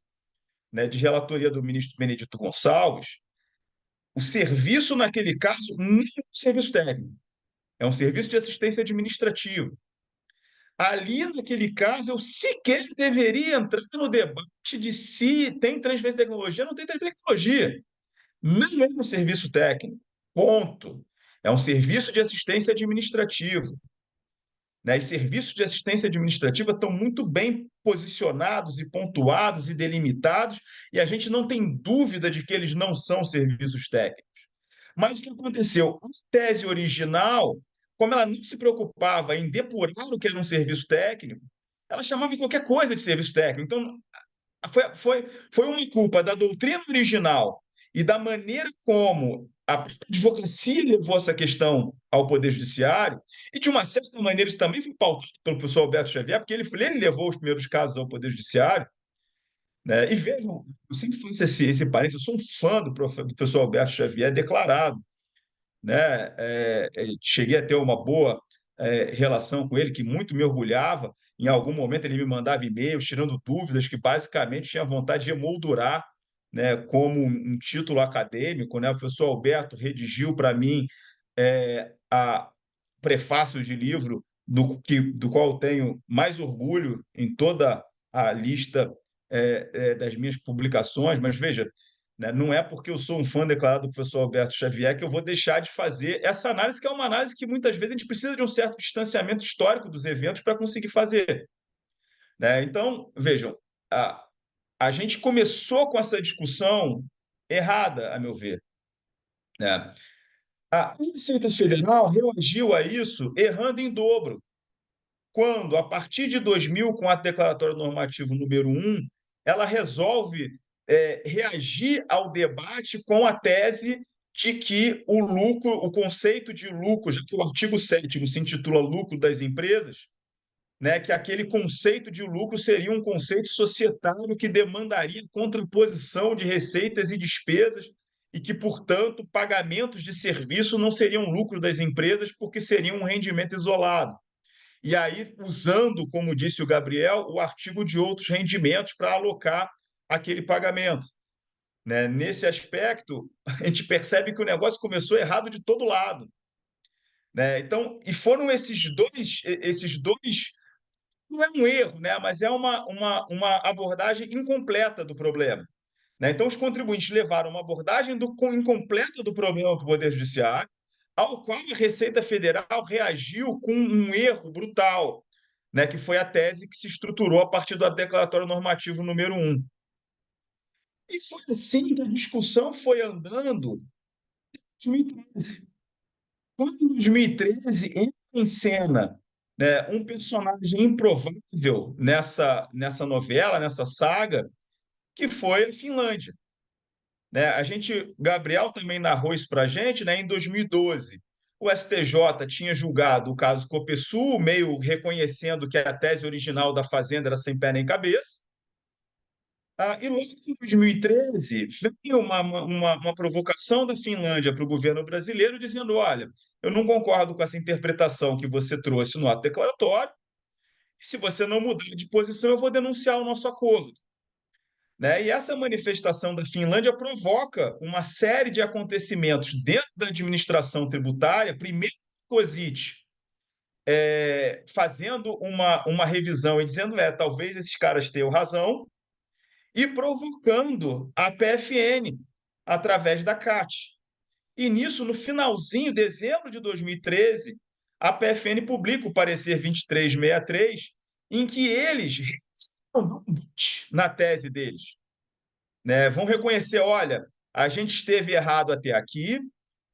né, de relatoria do ministro Benedito Gonçalves, o serviço naquele caso não é um serviço técnico, é um serviço de assistência administrativa. Ali, naquele caso, eu sequer deveria entrar no debate de se tem transferência de tecnologia ou não tem transferência de tecnologia. Não é um serviço técnico, ponto. É um serviço de assistência administrativa, né? E serviços de assistência administrativa estão muito bem posicionados e pontuados e delimitados, e a gente não tem dúvida de que eles não são serviços técnicos. Mas o que aconteceu? A tese original, como ela não se preocupava em depurar o que era um serviço técnico, ela chamava qualquer coisa de serviço técnico. Então, foi uma culpa da doutrina original e da maneira como a advocacia levou essa questão ao Poder Judiciário, e de uma certa maneira isso também foi pautado pelo professor Alberto Xavier, porque ele levou os primeiros casos ao Poder Judiciário, né? E vejam, eu sempre faço esse parênteses, eu sou um fã do professor Alberto Xavier declarado, né? Cheguei a ter uma boa relação com ele, que muito me orgulhava. Em algum momento ele me mandava e-mails tirando dúvidas que basicamente tinha vontade de emoldurar, né, como um título acadêmico, né? O professor Alberto redigiu para mim a prefácio de livro do qual eu tenho mais orgulho em toda a lista das minhas publicações. Mas veja, né? Não é porque eu sou um fã declarado do professor Alberto Xavier que eu vou deixar de fazer essa análise, que é uma análise que muitas vezes a gente precisa de um certo distanciamento histórico dos eventos para conseguir fazer, né? Então, vejam, a gente começou com essa discussão errada, a meu ver, né? A Receita Federal reagiu a isso errando em dobro, quando, a partir de 2000, com o ato declaratório normativo número 1, ela resolve reagir ao debate com a tese de que o lucro, o conceito de lucro, já que o artigo 7º se intitula Lucro das Empresas, né, que aquele conceito de lucro seria um conceito societário que demandaria contraposição de receitas e despesas e que, portanto, pagamentos de serviço não seriam lucro das empresas porque seriam um rendimento isolado. E aí, usando, como disse o Gabriel, o artigo de outros rendimentos para alocar aquele pagamento, né? Nesse aspecto, a gente percebe que o negócio começou errado de todo lado, né? Então, e foram esses dois, não é um erro, né? Mas é uma abordagem incompleta do problema, né? Então, os contribuintes levaram uma abordagem incompleta do problema do Poder Judiciário, ao qual a Receita Federal reagiu com um erro brutal, né? Que foi a tese que se estruturou a partir do declaratório normativo número 1. E foi assim que a discussão foi andando em 2013. Quando em 2013 entra em cena, né, um personagem improvável nessa novela, nessa saga, que foi a Finlândia, né? Gabriel também narrou isso para a gente, né? Em 2012, o STJ tinha julgado o caso Copesul, meio reconhecendo que a tese original da Fazenda era sem pé nem cabeça. E logo em 2013, veio uma provocação da Finlândia para o governo brasileiro, dizendo: olha, eu não concordo com essa interpretação que você trouxe no ato declaratório, e se você não mudar de posição, eu vou denunciar o nosso acordo, né? E essa manifestação da Finlândia provoca uma série de acontecimentos dentro da administração tributária. Primeiro, COSIT fazendo uma revisão e dizendo: talvez esses caras tenham razão, e provocando a PFN através da CAT. E nisso, no finalzinho, dezembro de 2013, a PFN publica o parecer 2363, em que eles na tese deles, né, vão reconhecer: olha, a gente esteve errado até aqui,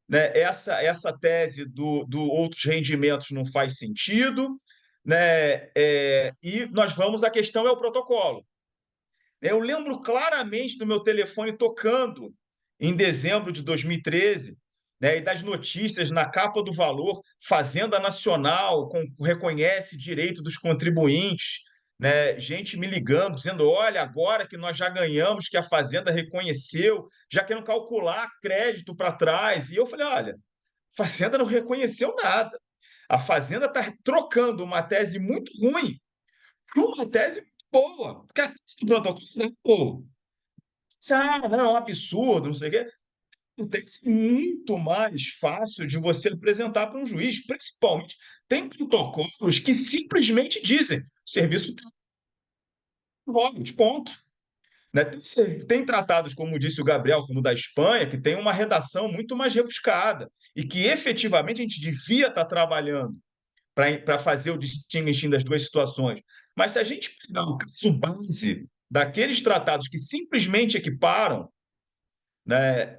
né, essa tese do outros rendimentos não faz sentido, né, e nós vamos, a questão é o protocolo. Eu lembro claramente do meu telefone tocando em dezembro de 2013, né, e das notícias na capa do Valor: Fazenda Nacional reconhece direito dos contribuintes, né, gente me ligando, dizendo: olha, agora que nós já ganhamos, que a Fazenda reconheceu, já querendo calcular crédito para trás. E eu falei: olha, a Fazenda não reconheceu nada. A Fazenda está trocando uma tese muito ruim por uma tese boa, porque a tese do protocolo é boa. Não, é um absurdo, não sei o quê. Tem que ser muito mais fácil de você apresentar para um juiz, principalmente. Tem protocolos que simplesmente dizem: o serviço está de ponto. Né? Tem tratados, como disse o Gabriel, como o da Espanha, que tem uma redação muito mais rebuscada e que efetivamente a gente devia estar trabalhando para fazer o distinguishing das duas situações. Mas se a gente pegar o caso base daqueles tratados que simplesmente equiparam, né,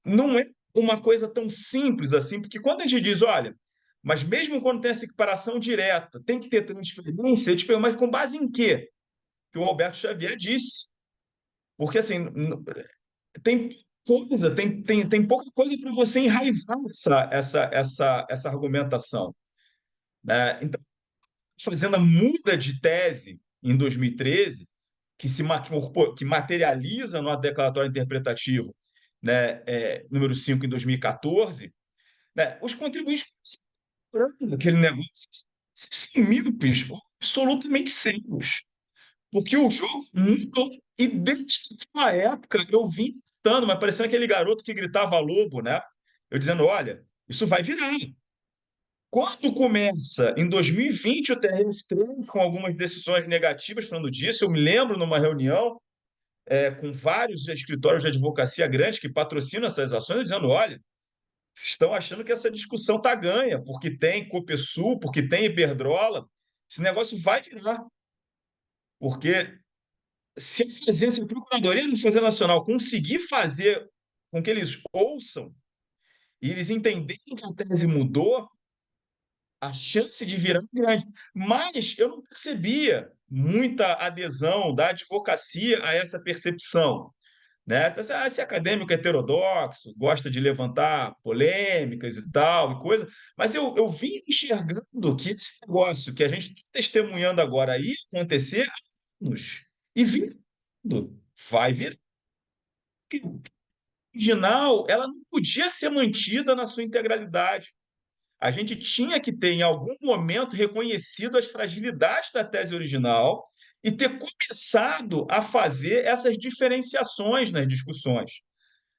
não é uma coisa tão simples assim, porque quando a gente diz: olha, mas mesmo quando tem essa equiparação direta, tem que ter transferência, tipo, mas com base em quê? Que o Alberto Xavier disse. Porque assim, tem tem pouca coisa para você enraizar essa argumentação, né? Então, a Fazenda muda de tese em 2013, que materializa no declaratório interpretativo, né, número 5 em 2014, né, os contribuintes aquele negócio sem míopes, absolutamente cegos, porque o jogo mudou. E desde aquela época eu vim gritando, mas parecendo aquele garoto que gritava lobo, né? Eu dizendo: olha, isso vai virar. Quando começa, em 2020, o TRF3, com algumas decisões negativas falando disso, eu me lembro numa reunião, com vários escritórios de advocacia grandes que patrocinam essas ações, dizendo: olha, vocês estão achando que essa discussão está ganha, porque tem Copesul, porque tem Iberdrola. Esse negócio vai virar. Porque se a Procuradoria da Defesa Nacional conseguir fazer com que eles ouçam e eles entenderem que a tese mudou, a chance de virar é grande. Mas eu não percebia muita adesão da advocacia a essa percepção, né? Esse acadêmico heterodoxo gosta de levantar polêmicas e tal, e coisa, mas eu vim enxergando que esse negócio que a gente está testemunhando agora ia acontecer há anos, e vindo, vai vir. A original, ela não podia ser mantida na sua integralidade. A gente tinha que ter, em algum momento, reconhecido as fragilidades da tese original e ter começado a fazer essas diferenciações nas discussões,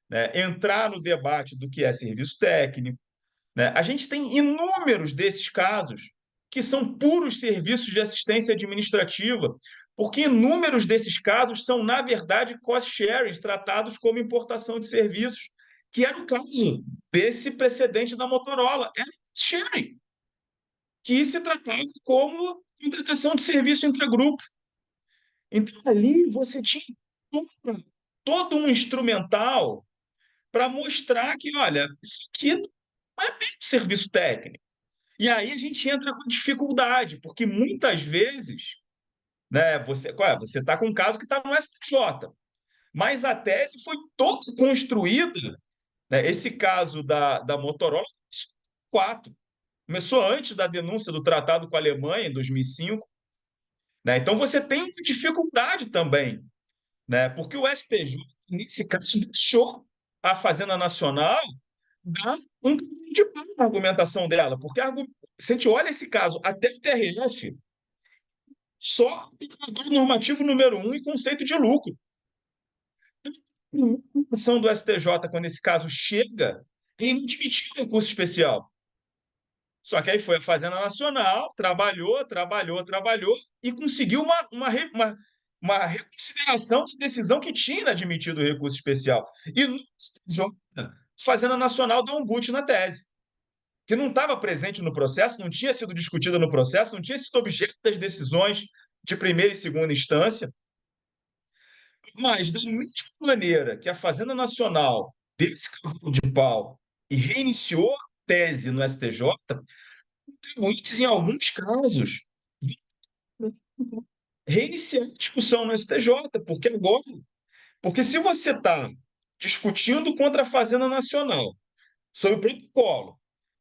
né? Entrar no debate do que é serviço técnico, né? A gente tem inúmeros desses casos que são puros serviços de assistência administrativa, porque inúmeros desses casos são, na verdade, cost-sharing, tratados como importação de serviços, que era o caso desse precedente da Motorola. Era sharing, que se tratava como contratação de serviço intragrupo. Então, ali você tinha todo um instrumental para mostrar que, olha, isso aqui não é bem serviço técnico. E aí a gente entra com dificuldade, porque muitas vezes, né, você está com um caso que está no STJ, mas a tese foi toda construída, né, esse caso da Motorola, 4. Começou antes da denúncia do tratado com a Alemanha, em 2005. Né? Então, você tem uma dificuldade também, né? Porque o STJ, nesse caso, deixou a Fazenda Nacional dar um caminho de pau na argumentação dela. Porque se a gente olha esse caso, até o TRF, só indicador normativo número 1 e conceito de lucro. A ação do STJ, quando esse caso chega, é inadmitir o recurso especial. Só que aí foi a Fazenda Nacional, trabalhou e conseguiu uma reconsideração de decisão que tinha admitido o recurso especial. E no STJ, a Fazenda Nacional deu um boot na tese, que não estava presente no processo, não tinha sido discutida no processo, não tinha sido objeto das decisões de primeira e segunda instância. Mas, da mesma maneira que a Fazenda Nacional deu esse cavalo de pau e reiniciou a tese no STJ, contribuintes, em alguns casos, reiniciar a discussão no STJ, porque se você está discutindo contra a Fazenda Nacional sobre o protocolo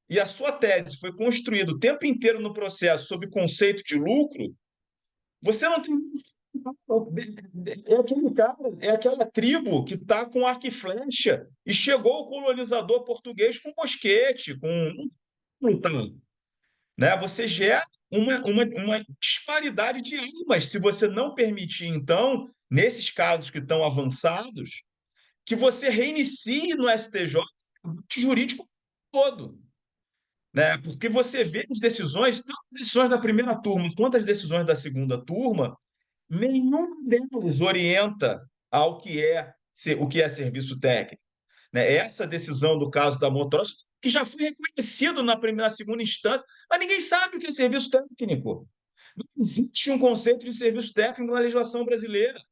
e a sua tese foi construída o tempo inteiro no processo sob conceito de lucro, você não tem. É aquele cara, é aquela tribo que está com arco e flecha e chegou o colonizador português com mosquete, com lutando. Né? Você gera uma disparidade de armas se você não permitir, então, nesses casos que estão avançados, que você reinicie no STJ o jurídico todo. Né? Porque você vê as decisões, tanto as decisões da primeira turma quanto as decisões da segunda turma, nenhuma delas orienta ao o que é serviço técnico. Né? Essa decisão do caso da Motorola, que já foi reconhecido na segunda instância, mas ninguém sabe o que é serviço técnico. Não existe um conceito de serviço técnico na legislação brasileira.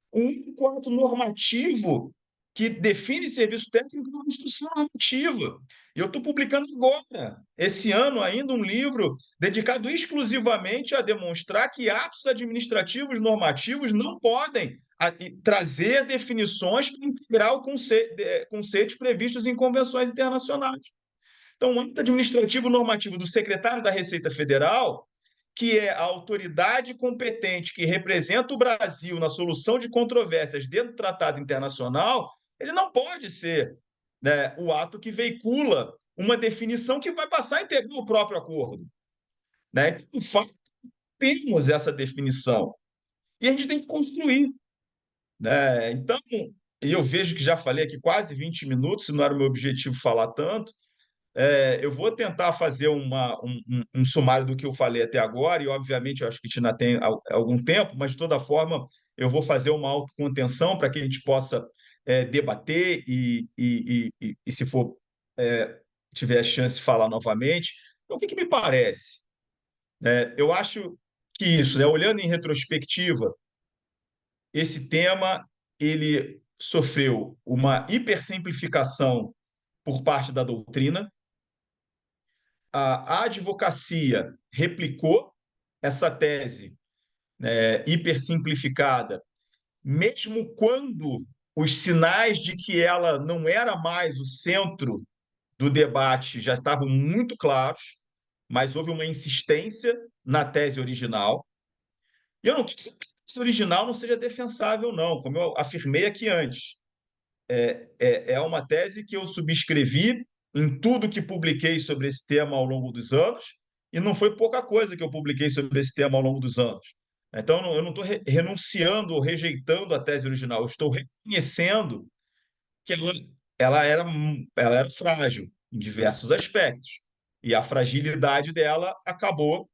O único ato normativo que define serviço técnico é uma instrução normativa. E eu estou publicando agora, esse ano ainda, um livro dedicado exclusivamente a demonstrar que atos administrativos normativos não podem trazer definições para integrar conceitos previstos em convenções internacionais. Então, o ato administrativo normativo do secretário da Receita Federal, que é a autoridade competente que representa o Brasil na solução de controvérsias dentro do tratado internacional, ele não pode ser, né, o ato que veicula uma definição que vai passar a integrar o próprio acordo. Né? Então, de fato, temos essa definição e a gente tem que construir. Né? Então, eu vejo que já falei aqui quase 20 minutos, não era o meu objetivo falar tanto, Eu vou tentar fazer um sumário do que eu falei até agora, e obviamente eu acho que a gente ainda tem algum tempo, mas de toda forma eu vou fazer uma autocontenção para que a gente possa debater e se for tiver a chance de falar novamente. Então, o que me parece? Eu acho que isso, né, olhando em retrospectiva, esse tema ele sofreu uma hipersimplificação por parte da doutrina. A advocacia replicou essa tese, né, hipersimplificada, mesmo quando os sinais de que ela não era mais o centro do debate já estavam muito claros, mas houve uma insistência na tese original. E eu não estou dizendo que a tese original não seja defensável, não, como eu afirmei aqui antes. É uma tese que eu subscrevi em tudo que publiquei sobre esse tema ao longo dos anos, e não foi pouca coisa que eu publiquei sobre esse tema ao longo dos anos. Então, eu não estou renunciando ou rejeitando a tese original, eu estou reconhecendo que ela era frágil em diversos aspectos, e a fragilidade dela acabou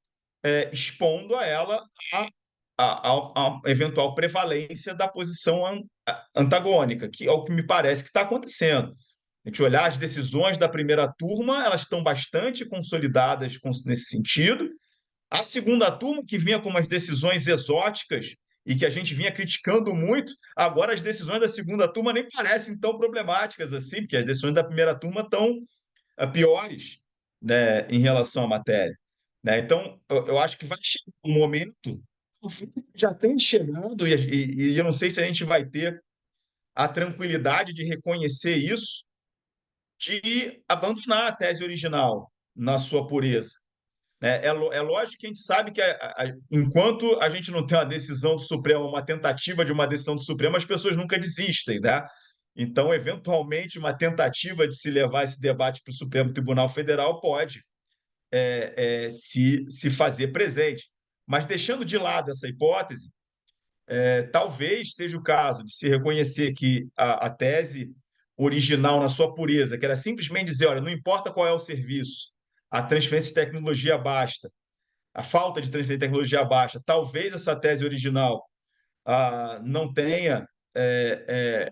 expondo a ela a eventual prevalência da posição antagônica, que é o que me parece que está acontecendo. A gente olhar as decisões da primeira turma, elas estão bastante consolidadas nesse sentido. A segunda turma, que vinha com umas decisões exóticas e que a gente vinha criticando muito, agora as decisões da segunda turma nem parecem tão problemáticas assim, porque as decisões da primeira turma estão piores, né, em relação à matéria. Né? Então, eu acho que vai chegar um momento, já tem chegado, e eu não sei se a gente vai ter a tranquilidade de reconhecer isso, de abandonar a tese original na sua pureza. É lógico que a gente sabe que, enquanto a gente não tem uma decisão do Supremo, uma tentativa de uma decisão do Supremo, as pessoas nunca desistem, né? Então, eventualmente, uma tentativa de se levar esse debate para o Supremo Tribunal Federal pode se fazer presente. Mas, deixando de lado essa hipótese, talvez seja o caso de se reconhecer que a tese original, na sua pureza, que era simplesmente dizer, olha, não importa qual é o serviço, a transferência de tecnologia basta, a falta de transferência de tecnologia baixa, talvez essa tese original não tenha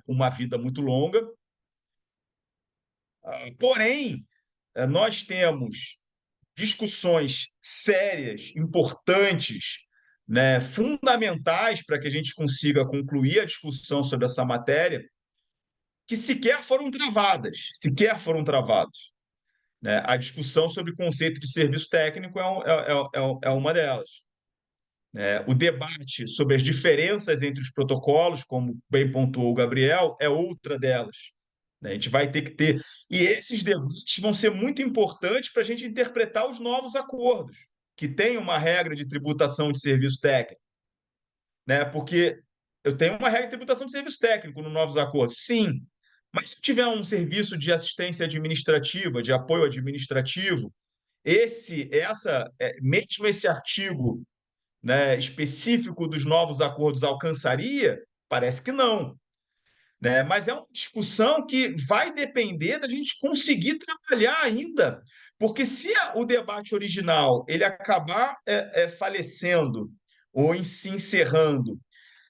uma vida muito longa. Porém, nós temos discussões sérias, importantes, né, fundamentais para que a gente consiga concluir a discussão sobre essa matéria, que sequer foram travadas. Né? A discussão sobre o conceito de serviço técnico é uma delas. O debate sobre as diferenças entre os protocolos, como bem pontuou o Gabriel, é outra delas. A gente vai ter que ter. E esses debates vão ser muito importantes para a gente interpretar os novos acordos, que têm uma regra de tributação de serviço técnico. Porque eu tenho uma regra de tributação de serviço técnico nos novos acordos, sim. Mas se tiver um serviço de assistência administrativa, de apoio administrativo, mesmo esse artigo, né, específico dos novos acordos alcançaria? Parece que não. Mas é uma discussão que vai depender da gente conseguir trabalhar ainda, porque se o debate original ele acabar falecendo ou se encerrando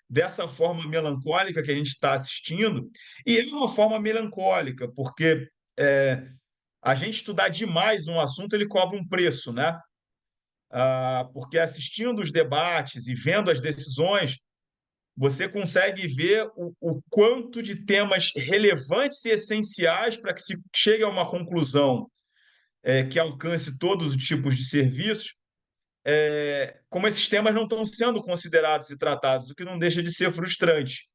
dessa forma melancólica que a gente está assistindo, e é uma forma melancólica, porque a gente estudar demais um assunto ele cobra um preço, né? Porque assistindo os debates e vendo as decisões, você consegue ver o quanto de temas relevantes e essenciais para que se chegue a uma conclusão que alcance todos os tipos de serviços, como esses temas não estão sendo considerados e tratados, o que não deixa de ser frustrante.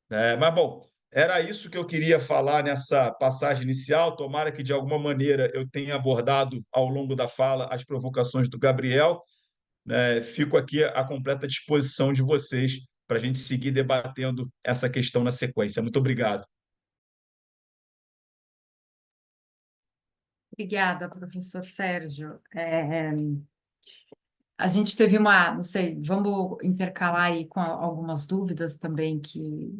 Mas, bom, era isso que eu queria falar nessa passagem inicial. Tomara que, de alguma maneira, eu tenha abordado ao longo da fala as provocações do Gabriel. Fico aqui à completa disposição de vocês para a gente seguir debatendo essa questão na sequência. Muito obrigado. Obrigada, professor Sérgio. A gente teve não sei, vamos intercalar aí com algumas dúvidas também que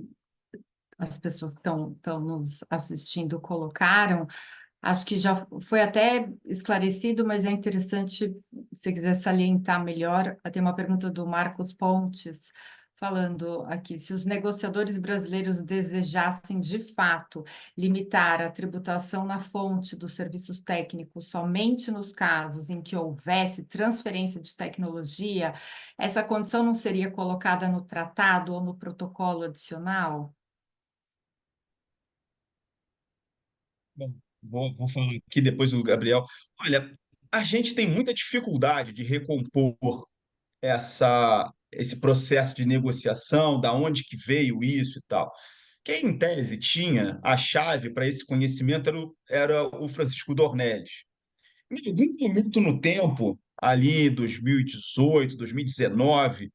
as pessoas que estão nos assistindo colocaram. Acho que já foi até esclarecido, mas é interessante, se quiser salientar melhor. Tem uma pergunta do Marcos Pontes, falando aqui: se os negociadores brasileiros desejassem, de fato, limitar a tributação na fonte dos serviços técnicos somente nos casos em que houvesse transferência de tecnologia, essa condição não seria colocada no tratado ou no protocolo adicional? Bom, vou falar aqui depois do Gabriel. Olha, a gente tem muita dificuldade de recompor esse processo de negociação, da onde que veio isso e tal. Quem, em tese, tinha a chave para esse conhecimento era o Francisco Dornelles. Em algum momento no tempo, ali 2018, 2019,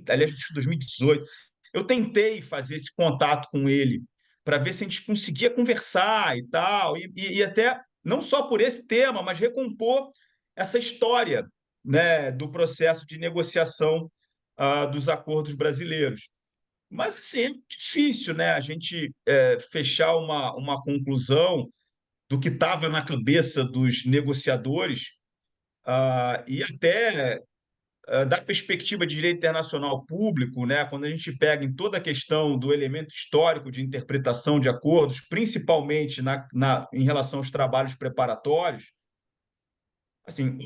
aliás, acho que 2018, eu tentei fazer esse contato com ele para ver se a gente conseguia conversar e tal, e até não só por esse tema, mas recompor essa história, né, do processo de negociação dos acordos brasileiros. Mas assim, é difícil, né, a gente fechar uma conclusão do que estava na cabeça dos negociadores, e até da perspectiva de direito internacional público, né, quando a gente pega em toda a questão do elemento histórico de interpretação de acordos, principalmente em relação aos trabalhos preparatórios, assim,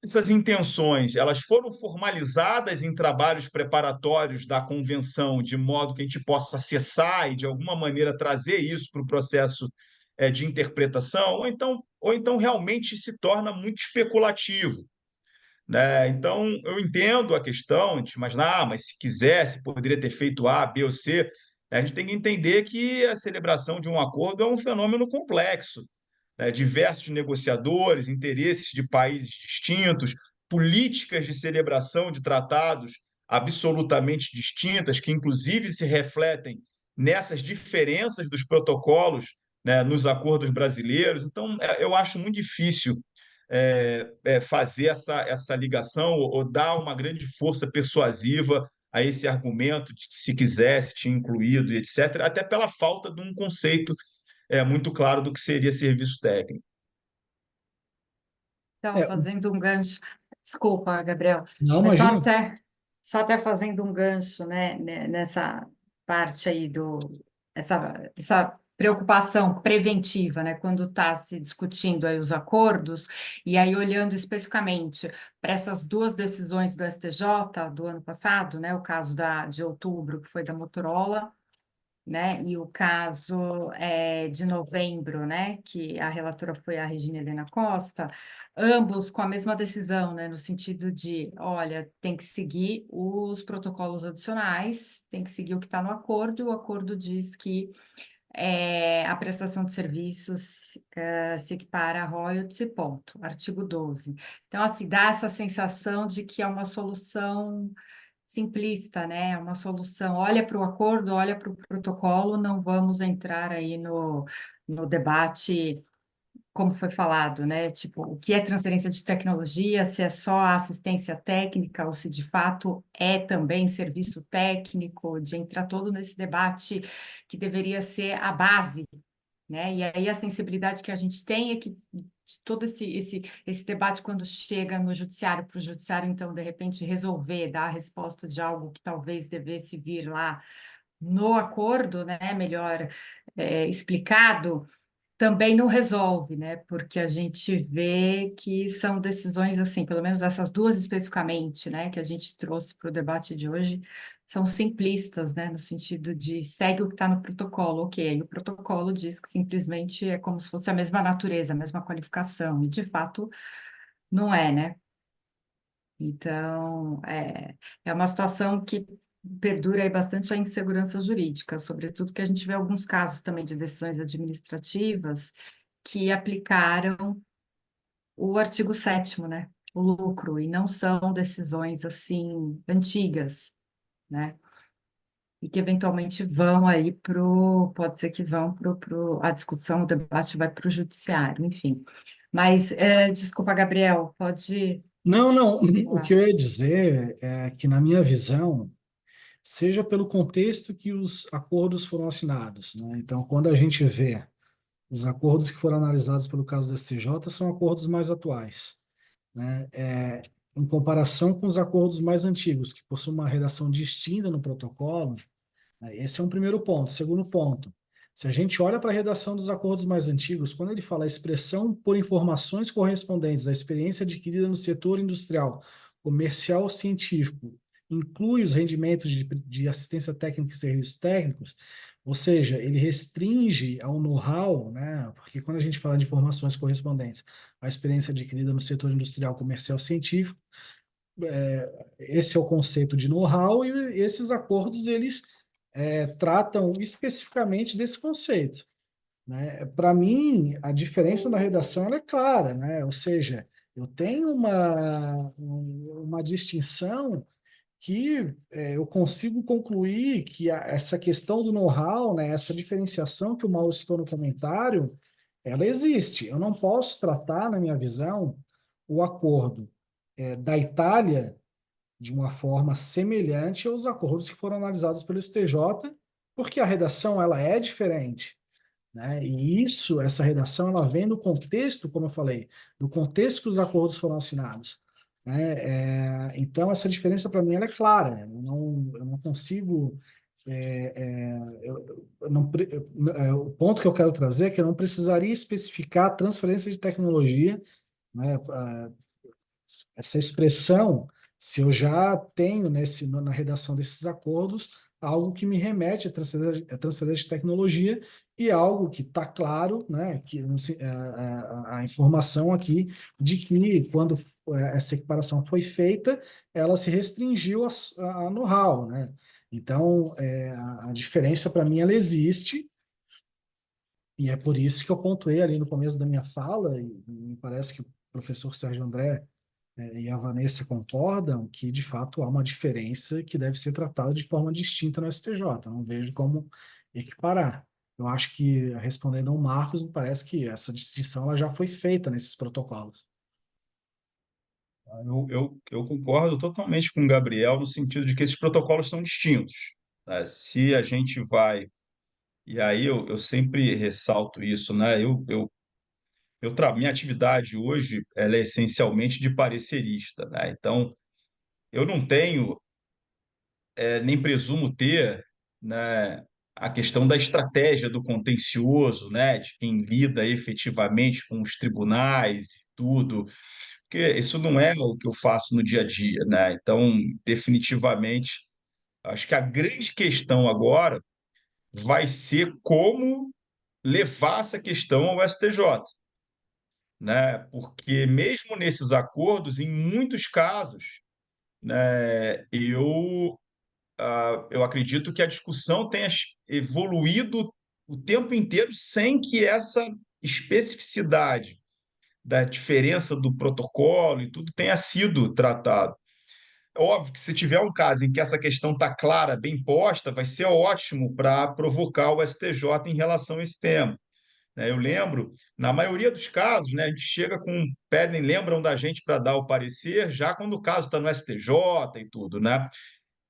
essas intenções, elas foram formalizadas em trabalhos preparatórios da convenção, de modo que a gente possa acessar e, de alguma maneira, trazer isso para o processo de interpretação, ou então realmente se torna muito especulativo, né? Então, eu entendo a questão, a gente imagina, mas se quisesse, poderia ter feito A, B ou C. A gente tem que entender que a celebração de um acordo é um fenômeno complexo, né? Diversos negociadores, interesses de países distintos, políticas de celebração de tratados absolutamente distintas, que inclusive se refletem nessas diferenças dos protocolos, né, nos acordos brasileiros. Então, eu acho muito difícil fazer essa ligação ou dar uma grande força persuasiva a esse argumento de que, se quisesse, tinha incluído e etc., até pela falta de um conceito muito claro do que seria serviço técnico. Então, É, fazendo um gancho, desculpa, Gabriel, não, mas imagina. só até fazendo um gancho, né, nessa parte aí essa preocupação preventiva, né, quando está se discutindo aí os acordos, e aí olhando especificamente para essas duas decisões do STJ do ano passado, né, o caso de outubro, que foi da Motorola, né? E o caso de novembro, né? Que a relatora foi a Regina Helena Costa, ambos com a mesma decisão, né? No sentido de, olha, tem que seguir os protocolos adicionais, tem que seguir o que está no acordo, e o acordo diz que a prestação de serviços se equipara a royalties e ponto, artigo 12. Então, assim, dá essa sensação de que é uma solução simplista, né? Uma solução, olha para o acordo, olha para o protocolo, não vamos entrar aí no debate, como foi falado, né? Tipo, o que é transferência de tecnologia, se é só assistência técnica ou se de fato é também serviço técnico, de entrar todo nesse debate que deveria ser a base, né? E aí a sensibilidade que a gente tem é que todo esse debate, quando chega no judiciário, para o judiciário, então, de repente, resolver, dar a resposta de algo que talvez devesse vir lá no acordo, né? Melhor explicado, também não resolve, né? Porque a gente vê que são decisões assim, pelo menos essas duas especificamente, né, que a gente trouxe para o debate de hoje, são simplistas, né, no sentido de segue o que está no protocolo, ok, o protocolo diz que simplesmente é como se fosse a mesma natureza, a mesma qualificação, e de fato não é, né? Então, é uma situação que perdura aí bastante a insegurança jurídica, sobretudo que a gente vê alguns casos também de decisões administrativas que aplicaram o artigo 7º, né? O lucro, e não são decisões, assim, antigas, né? E que eventualmente vão aí pode ser que vão a discussão, o debate vai para o judiciário, enfim. Mas, desculpa, Gabriel, pode Não, não. O que falar. eu ia dizer é que, na minha visão, seja pelo contexto que os acordos foram assinados, né? Então, quando a gente vê Os acordos que foram analisados pelo caso do STJ são acordos mais atuais, né? Em comparação com os acordos mais antigos, que possuem uma redação distinta no protocolo, né? Esse é um primeiro ponto. Segundo ponto, se a gente olha para a redação dos acordos mais antigos, quando ele fala expressão por informações correspondentes à experiência adquirida no setor industrial, comercial ou científico, inclui os rendimentos de assistência técnica e serviços técnicos, ou seja, ele restringe ao know-how, né? Porque quando a gente fala de informações correspondentes à experiência adquirida no setor industrial, comercial, científico, esse é o conceito de know-how e esses acordos eles tratam especificamente desse conceito, né? Para mim, a diferença na redação ela é clara, né? Ou seja, eu tenho uma distinção que eu consigo concluir que essa questão do know-how, né, essa diferenciação que o Mauro citou no comentário, ela existe. Eu não posso tratar, na minha visão, o acordo da Itália de uma forma semelhante aos acordos que foram analisados pelo STJ, porque a redação ela é diferente, né? E essa redação, ela vem do contexto, como eu falei, do contexto que os acordos foram assinados, né? Então, essa diferença para mim ela é clara. Eu não consigo. Eu não, o ponto que eu quero trazer é que eu não precisaria especificar transferência de tecnologia, né? Essa expressão, se eu já tenho na redação desses acordos algo que me remete a transferência de tecnologia e algo que está claro, né, que a informação aqui de que quando essa equiparação foi feita, ela se restringiu a know-how, né? Então, a diferença para mim ela existe e é por isso que eu pontuei ali no começo da minha fala e me parece que o professor Sérgio André e a Vanessa concordam que, de fato, há uma diferença que deve ser tratada de forma distinta no STJ. Eu não vejo como equiparar. Eu acho que, respondendo ao Marcos, me parece que essa distinção ela já foi feita nesses protocolos. Eu concordo totalmente com o Gabriel no sentido de que esses protocolos são distintos, né? Se a gente vai, e aí eu sempre ressalto isso, né? Minha atividade hoje ela é essencialmente de parecerista, né? Então, eu não tenho, nem presumo ter, né, a questão da estratégia do contencioso, né? De quem lida efetivamente com os tribunais e tudo, porque isso não é o que eu faço no dia a dia, né? Então, definitivamente, acho que a grande questão agora vai ser como levar essa questão ao STJ, né? Porque mesmo nesses acordos, em muitos casos, né, eu acredito que a discussão tenha evoluído o tempo inteiro sem que essa especificidade da diferença do protocolo e tudo tenha sido tratado. Óbvio que se tiver um caso em que essa questão está clara, bem posta, vai ser ótimo para provocar o STJ em relação a esse tema, né? Eu lembro, na maioria dos casos, né, a gente chega com, pedem, lembram da gente para dar o parecer, já quando o caso está no STJ e tudo, né?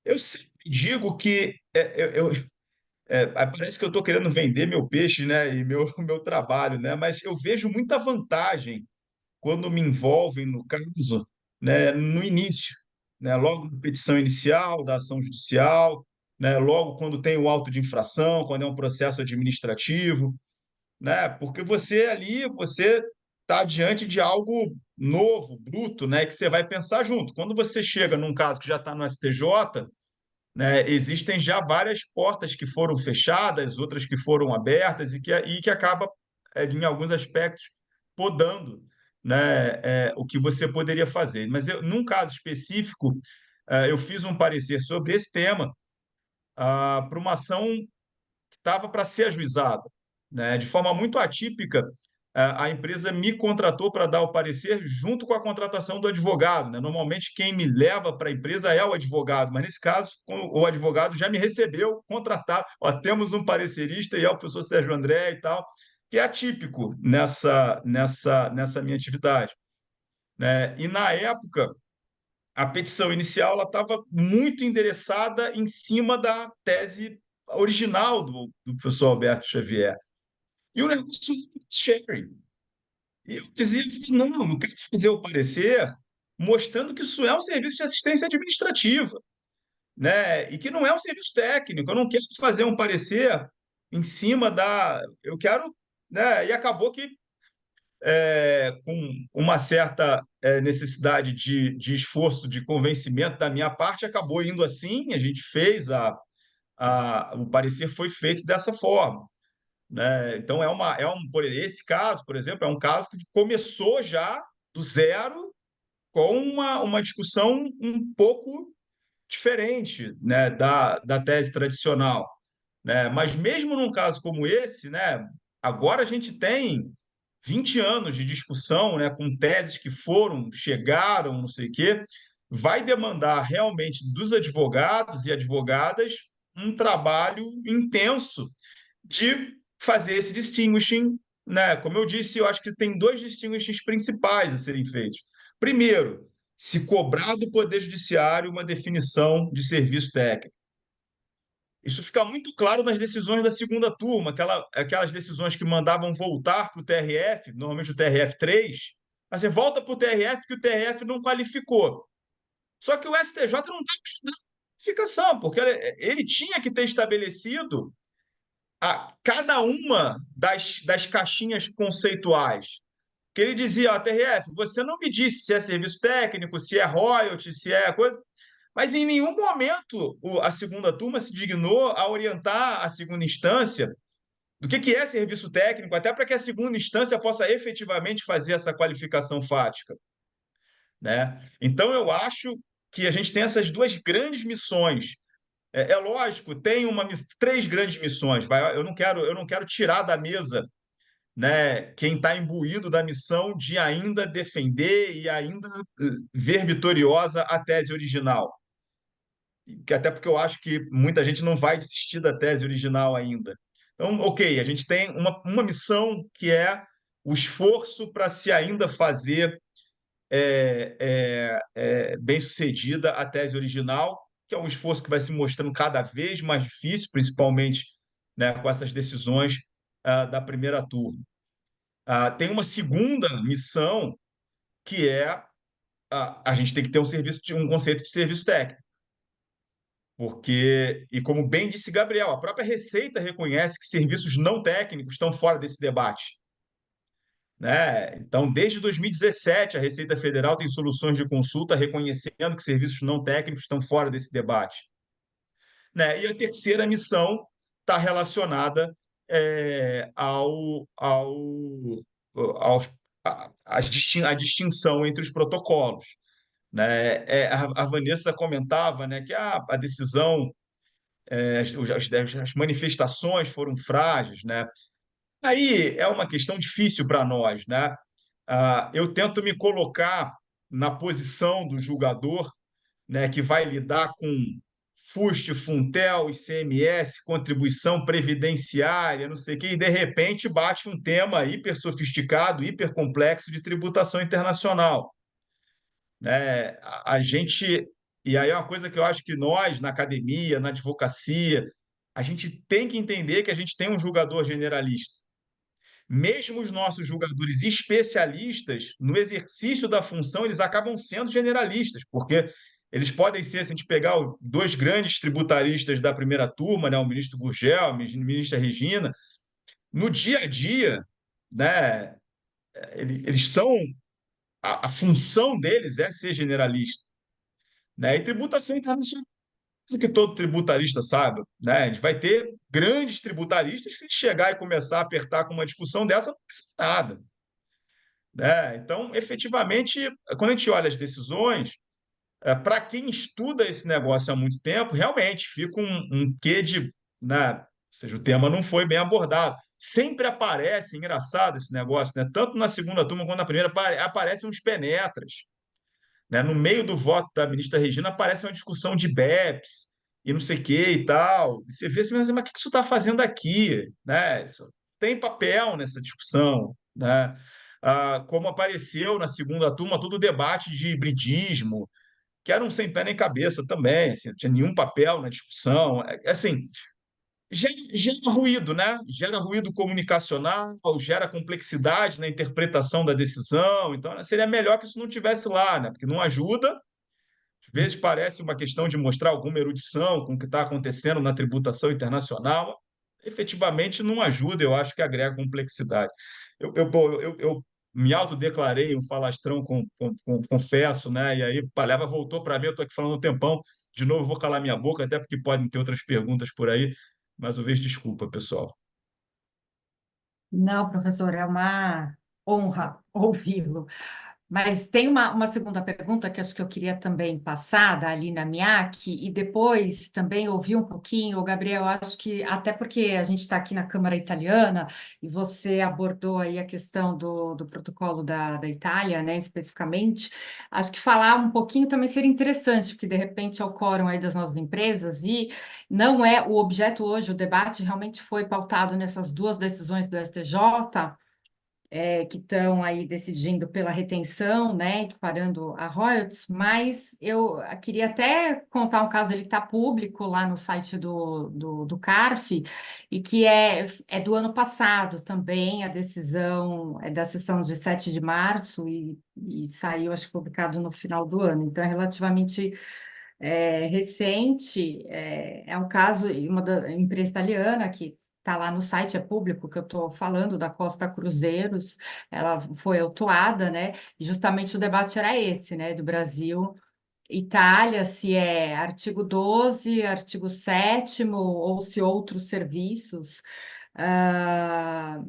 Eu sempre digo que parece que eu estou querendo vender meu peixe, né, e meu, meu trabalho, né? Mas eu vejo muita vantagem quando me envolvem no caso, né, no início, né, logo na petição inicial da ação judicial, né, logo quando tem o auto de infração, quando é um processo administrativo, né, porque você está diante de algo novo, bruto, né, que você vai pensar junto. Quando você chega num caso que já está no STJ, né, existem já várias portas que foram fechadas, outras que foram abertas e que acaba, em alguns aspectos, podando, né, o que você poderia fazer. Mas num caso específico, eu fiz um parecer sobre esse tema para uma ação que estava para ser ajuizada, né? De forma muito atípica, a empresa me contratou para dar o parecer junto com a contratação do advogado, né? Normalmente, quem me leva para a empresa é o advogado, mas nesse caso, o advogado já me recebeu, contratado. Ó, temos um parecerista e é o professor Sérgio André e tal, que é atípico nessa minha atividade, né? E na época, a petição inicial ela estava muito endereçada em cima da tese original do professor Alberto Xavier. e o negócio sharing. E eu dizia, não, eu quero fazer o parecer mostrando que isso é um serviço de assistência administrativa, né? E que não é um serviço técnico. Eu não quero fazer um parecer em cima da. Eu quero. Né? E acabou que, com uma certa necessidade de esforço, de convencimento da minha parte, acabou indo assim. A gente fez o parecer foi feito dessa forma. Né? Então, por esse caso, por exemplo, é um caso que começou já do zero com uma discussão um pouco diferente, né, da tese tradicional. Né? Mas mesmo num caso como esse, né, agora a gente tem 20 anos de discussão, né, com teses que chegaram, não sei o quê, vai demandar realmente dos advogados e advogadas um trabalho intenso de fazer esse distinguishing, né? Como eu disse, eu acho que tem dois distinguishings principais a serem feitos. Primeiro, se cobrar do Poder Judiciário uma definição de serviço técnico. Isso fica muito claro nas decisões da segunda turma, aquelas decisões que mandavam voltar para o TRF, normalmente o TRF3, mas você volta para o TRF porque o TRF não qualificou. Só que o STJ não está estudando a qualificação, porque ele tinha que ter estabelecido cada uma das caixinhas conceituais. Que ele dizia, TRF, você não me disse se é serviço técnico, se é royalty, se é coisa, mas em nenhum momento a segunda turma se dignou a orientar a segunda instância do que é serviço técnico, até para que a segunda instância possa efetivamente fazer essa qualificação fática. Né? Então, eu acho que a gente tem essas duas grandes missões. Lógico, tem três grandes missões. Eu não quero tirar da mesa, né, quem está imbuído da missão de ainda defender e ainda ver vitoriosa a tese original. Até porque eu acho que muita gente não vai desistir da tese original ainda. Então, ok, a gente tem uma missão que é o esforço para se ainda fazer bem-sucedida a tese original, que é um esforço que vai se mostrando cada vez mais difícil, principalmente, né, com essas decisões da primeira turma. Tem uma segunda missão, que é a gente tem que ter um conceito de serviço técnico. Porque, e como bem disse Gabriel, a própria Receita reconhece que serviços não técnicos estão fora desse debate. Né? Então, desde 2017, a Receita Federal tem soluções de consulta reconhecendo que serviços não técnicos estão fora desse debate. Né? E a terceira missão está relacionada à distinção entre os protocolos. Né? A Vanessa comentava, né, que a decisão, as manifestações foram frágeis. Né? Aí é uma questão difícil para nós. Né? Eu tento me colocar na posição do julgador, né, que vai lidar com FUST, Funtel, ICMS, contribuição previdenciária, não sei o quê, e de repente bate um tema hiper sofisticado, hiper complexo de tributação internacional. Né? E aí é uma coisa que eu acho que nós, na academia, na advocacia, a gente tem que entender que a gente tem um julgador generalista. Mesmo os nossos julgadores especialistas, no exercício da função, eles acabam sendo generalistas, porque eles podem ser, se a gente pegar dois grandes tributaristas da primeira turma, né, o ministro Gurgel, a ministra Regina, no dia a dia, né, eles são. A função deles é ser generalista. Né? E tributação internacional, que todo tributarista sabe, né? A gente vai ter grandes tributaristas que, se chegar e começar a apertar com uma discussão dessa, não precisa nada. Né? Então, efetivamente, quando a gente olha as decisões, para quem estuda esse negócio há muito tempo, realmente fica um quê de. Né? Ou seja, o tema não foi bem abordado. Sempre aparece, engraçado esse negócio, né? Tanto na segunda turma quanto na primeira, aparecem uns penetras. Né? No meio do voto da ministra Regina aparece uma discussão de BEPS e não sei o que e tal. E você vê assim, mas o que isso está fazendo aqui? Né? Isso tem papel nessa discussão. Né? Como apareceu na segunda turma todo o debate de hibridismo, que era um sem pé nem cabeça também, assim, não tinha nenhum papel na discussão. Assim, gera ruído, né? Gera ruído comunicacional, gera complexidade na interpretação da decisão. Então, né, seria melhor que isso não tivesse lá, né? Porque não ajuda. Às vezes parece uma questão de mostrar alguma erudição com o que está acontecendo na tributação internacional. Efetivamente não ajuda, eu acho que agrega complexidade. Eu me autodeclarei um falastrão, confesso, né? E aí a palavra voltou para mim, eu estou aqui falando um tempão. De novo, vou calar minha boca, até porque podem ter outras perguntas por aí, mais uma vez, desculpa, pessoal. Não, professor, é uma honra ouvi-lo. Mas tem uma segunda pergunta que acho que eu queria também passar da Alina Miaki, e depois também ouvir um pouquinho, o Gabriel, acho que até porque a gente está aqui na Câmara Italiana, e você abordou aí a questão do protocolo da Itália, né, especificamente, acho que falar um pouquinho também seria interessante, porque de repente é o quórum aí das nossas empresas, e não é o objeto hoje, o debate realmente foi pautado nessas duas decisões do STJ, que estão aí decidindo pela retenção, né, equiparando a royalties, mas eu queria até contar um caso, ele está público lá no site do CARF, e que é do ano passado também, a decisão é da sessão de 7 de março, e saiu, acho que publicado no final do ano, então é relativamente recente, é um caso, uma da empresa italiana que está lá no site, é público, que eu estou falando, da Costa Cruzeiros, ela foi autuada, né? E justamente o debate era esse, né? Do Brasil, Itália, se é artigo 12, artigo 7º, ou se outros serviços. ah,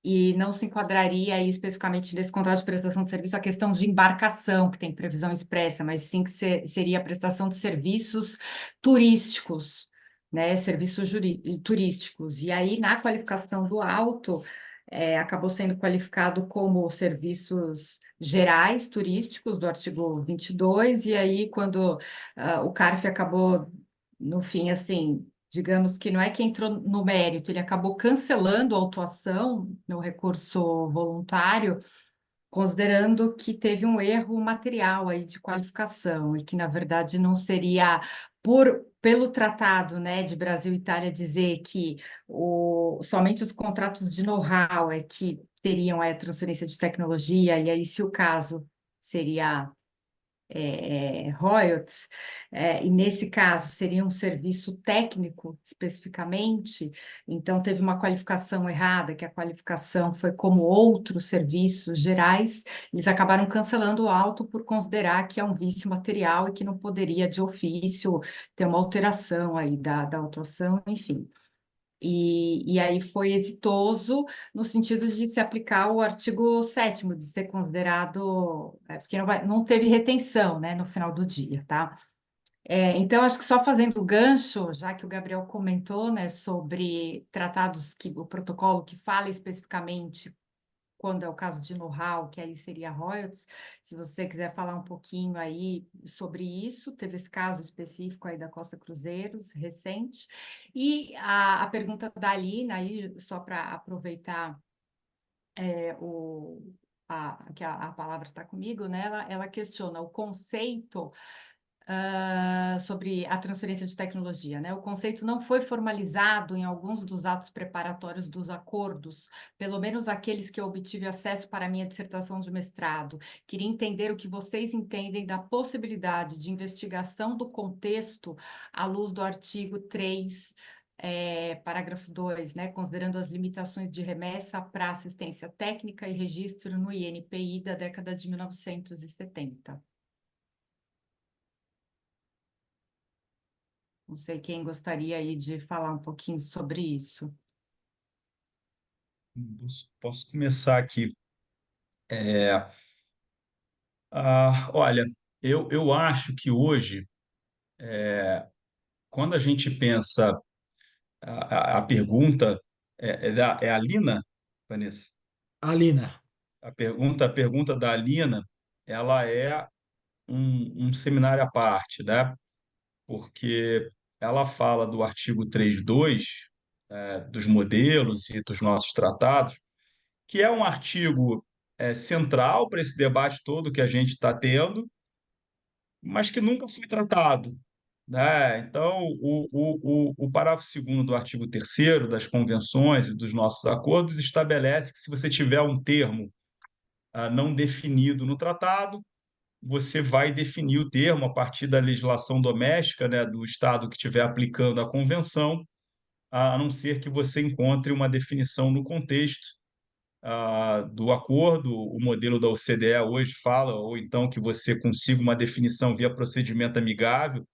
e não se enquadraria aí especificamente nesse contrato de prestação de serviço a questão de embarcação, que tem previsão expressa, mas sim que seria a prestação de serviços turísticos, né, serviços turísticos. E aí, na qualificação do auto, acabou sendo qualificado como serviços gerais turísticos, do artigo 22, e aí, quando o CARF acabou, no fim, assim, digamos que não é que entrou no mérito, ele acabou cancelando a autuação no recurso voluntário, considerando que teve um erro material aí de qualificação e que, na verdade, não seria pelo tratado, né, de Brasil e Itália dizer que somente os contratos de know-how é que teriam a transferência de tecnologia, e aí, se o caso seria royalties, e nesse caso seria um serviço técnico especificamente, então teve uma qualificação errada, que a qualificação foi como outros serviços gerais, eles acabaram cancelando o auto por considerar que é um vício material e que não poderia, de ofício, ter uma alteração aí da autuação, enfim. E aí foi exitoso no sentido de se aplicar o artigo 7º, de ser considerado, porque não teve retenção, né, no final do dia, tá? Então, acho que só fazendo o gancho, já que o Gabriel comentou, né, sobre tratados, que o protocolo que fala especificamente quando é o caso de know-how, que aí seria royalties, se você quiser falar um pouquinho aí sobre isso, teve esse caso específico aí da Costa Cruzeiros, recente, e a pergunta da Alina aí, só para aproveitar que a palavra está comigo, né? Ela questiona o conceito sobre a transferência de tecnologia, né? O conceito não foi formalizado em alguns dos atos preparatórios dos acordos, pelo menos aqueles que eu obtive acesso para a minha dissertação de mestrado. Queria entender o que vocês entendem da possibilidade de investigação do contexto à luz do artigo 3, parágrafo 2, né, considerando as limitações de remessa para assistência técnica e registro no INPI da década de 1970. Não sei quem gostaria aí de falar um pouquinho sobre isso. Posso começar aqui. É, olha, eu acho que hoje, quando a gente pensa, a pergunta é a Lina, Vanessa? Alina, A pergunta da Alina, ela é um seminário à parte, né? Porque ela fala do artigo 3.2, dos modelos e dos nossos tratados, que é um artigo central para esse debate todo que a gente está tendo, mas que nunca foi tratado, né? Então, o parágrafo 2º do artigo 3º das convenções e dos nossos acordos estabelece que se você tiver um termo não definido no tratado, você vai definir o termo a partir da legislação doméstica, né, do Estado que estiver aplicando a convenção, a não ser que você encontre uma definição no contexto do acordo. O modelo da OCDE hoje fala, ou então que você consiga uma definição via procedimento amigável.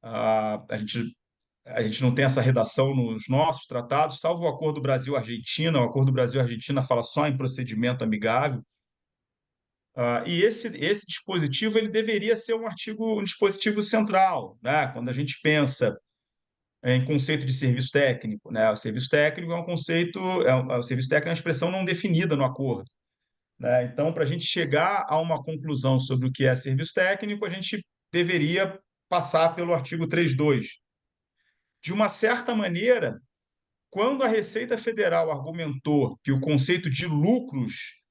A gente não tem essa redação nos nossos tratados, salvo o Acordo Brasil-Argentina. O Acordo Brasil-Argentina fala só em procedimento amigável. E esse dispositivo ele deveria ser um dispositivo central, né? Quando a gente pensa em conceito de serviço técnico, né? O serviço técnico é um conceito, o serviço técnico é uma expressão não definida no acordo, né? Então, para a gente chegar a uma conclusão sobre o que é serviço técnico, a gente deveria passar pelo artigo 3.2. De uma certa maneira, quando a Receita Federal argumentou que o conceito de lucros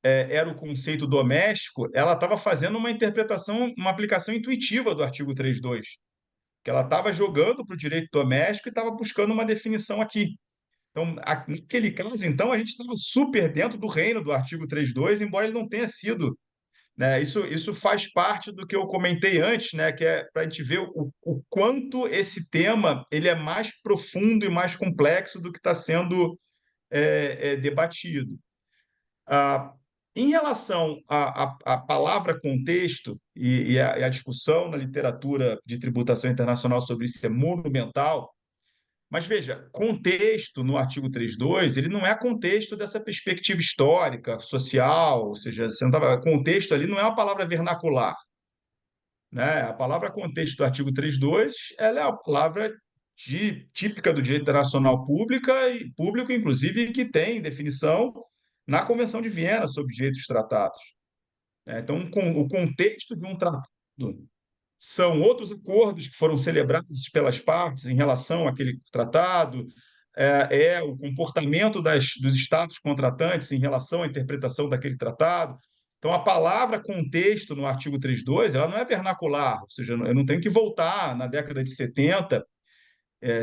era o conceito doméstico, ela estava fazendo uma interpretação, uma aplicação intuitiva do artigo 3.2, que ela estava jogando para o direito doméstico e estava buscando uma definição aqui. Então, naquele caso, então, a gente estava super dentro do reino do artigo 3.2, embora ele não tenha sido, né? Isso faz parte do que eu comentei antes, né? Que é para a gente ver o quanto esse tema ele é mais profundo e mais complexo do que está sendo debatido. Ah, Em relação à palavra contexto e a discussão na literatura de tributação internacional sobre isso é monumental, mas veja, contexto no artigo 3.2, ele não é contexto dessa perspectiva histórica, social, ou seja, contexto ali não é uma palavra vernacular, né? A palavra contexto do artigo 3.2, ela é uma palavra típica do direito internacional público, inclusive, que tem definição na Convenção de Viena sobre direitos tratados, né? Então, o contexto de um tratado são outros acordos que foram celebrados pelas partes em relação àquele tratado, o comportamento dos estados contratantes em relação à interpretação daquele tratado. Então, a palavra contexto no artigo 3.2, ela não é vernacular, ou seja, eu não tenho que voltar na década de 70,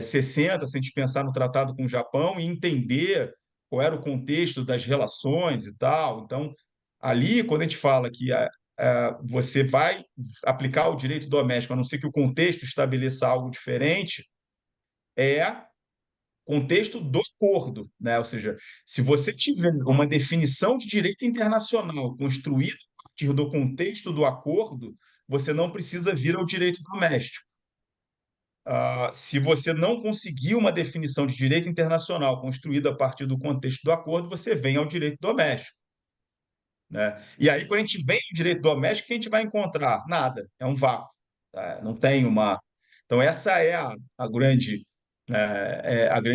60, se a gente pensar no tratado com o Japão e entender qual era o contexto das relações e tal. Então, ali, quando a gente fala que você vai aplicar o direito doméstico, a não ser que o contexto estabeleça algo diferente, é contexto do acordo, né? Ou seja, se você tiver uma definição de direito internacional construída a partir do contexto do acordo, você não precisa vir ao direito doméstico. Se você não conseguir uma definição de direito internacional construída a partir do contexto do acordo, você vem ao direito doméstico, né? E aí, quando a gente vem ao direito doméstico, o que a gente vai encontrar? Nada, é um vácuo, tá? Não tem uma. Então, essa é a grande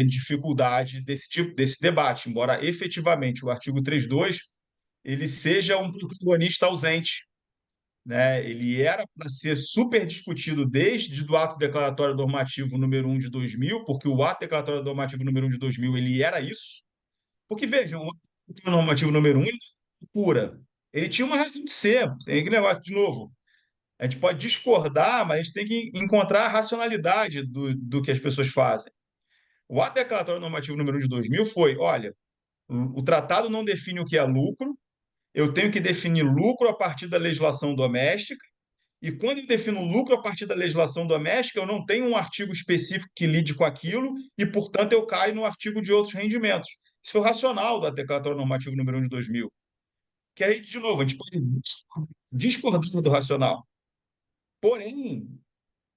dificuldade desse debate, embora efetivamente o artigo 3.2 ele seja um protagonista ausente, né? Ele era para ser super discutido desde o ato declaratório normativo número 1 de 2000, porque o ato declaratório normativo número 1 de 2000 ele era isso. Porque, vejam, o ato declaratório normativo número 1 ele não é pura. Ele tinha uma razão de ser. Tem aquele negócio, de novo, a gente pode discordar, mas a gente tem que encontrar a racionalidade do que as pessoas fazem. O ato declaratório normativo número 1 de 2000 foi, olha, o tratado não define o que é lucro, eu tenho que definir lucro a partir da legislação doméstica, e quando eu defino lucro a partir da legislação doméstica, eu não tenho um artigo específico que lide com aquilo, e, portanto, eu caio no artigo de outros rendimentos. Isso foi o racional do declaratório normativo número 1 de 2000. Que aí, de novo, a gente pode discordar do racional. Porém,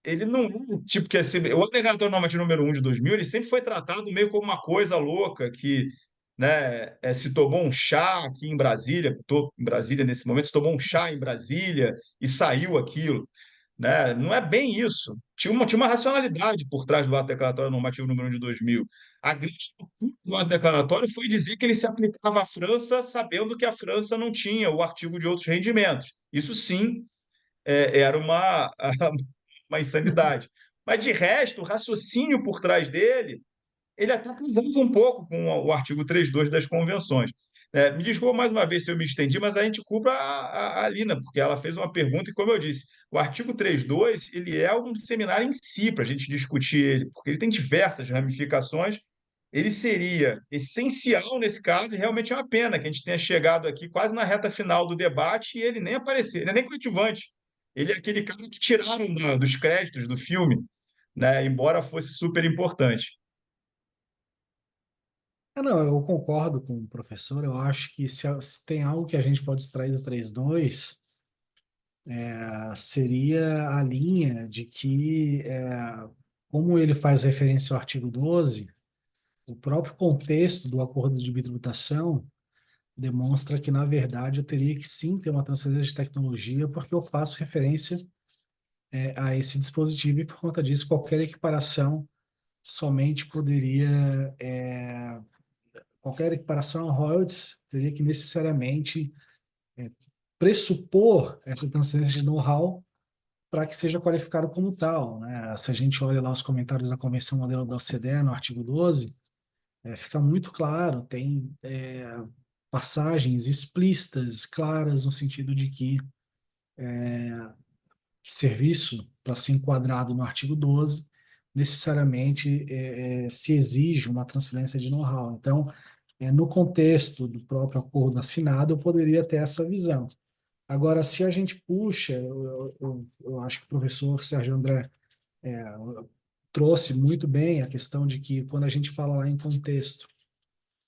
ele não é tipo que o declaratório normativo número 1 de 2000, ele sempre foi tratado meio como uma coisa louca que, né, se tomou um chá aqui em Brasília, estou em Brasília nesse momento, se tomou um chá em Brasília e saiu aquilo, né? Não é bem isso. Tinha uma racionalidade por trás do ato declaratório normativo número 1 de 2000. A grande loucura do ato declaratório foi dizer que ele se aplicava à França, sabendo que a França não tinha o artigo de outros rendimentos. Isso sim era uma insanidade. Mas, de resto, o raciocínio por trás dele, ele até cruzava um pouco com o artigo 3.2 das convenções. Me desculpa mais uma vez se eu me estendi, mas a gente culpa a Alina, porque ela fez uma pergunta e, como eu disse, o artigo 3.2 ele é um seminário em si para a gente discutir ele, porque ele tem diversas ramificações. Ele seria essencial nesse caso, e realmente é uma pena que a gente tenha chegado aqui quase na reta final do debate e ele nem aparecer, ele é nem coadjuvante. Ele é aquele cara que tiraram dos créditos do filme, né? Embora fosse super importante. Não, eu concordo com o professor. Eu acho que se tem algo que a gente pode extrair do 3.2, seria a linha de que, como ele faz referência ao artigo 12, o próprio contexto do acordo de bitributação demonstra que, na verdade, eu teria que sim ter uma transferência de tecnologia, porque eu faço referência, a esse dispositivo e, por conta disso, qualquer equiparação somente poderia, qualquer equiparação a royalties teria que necessariamente pressupor essa transferência de know-how para que seja qualificado como tal, né? Se a gente olha lá os comentários da Convenção Modelo da OCDE, no artigo 12, fica muito claro, tem passagens explícitas, claras, no sentido de que serviço, para ser enquadrado no artigo 12, necessariamente se exige uma transferência de know-how. Então, no contexto do próprio acordo assinado, eu poderia ter essa visão. Agora, se a gente puxa, eu acho que o professor Sérgio André trouxe muito bem a questão de que quando a gente fala lá em contexto,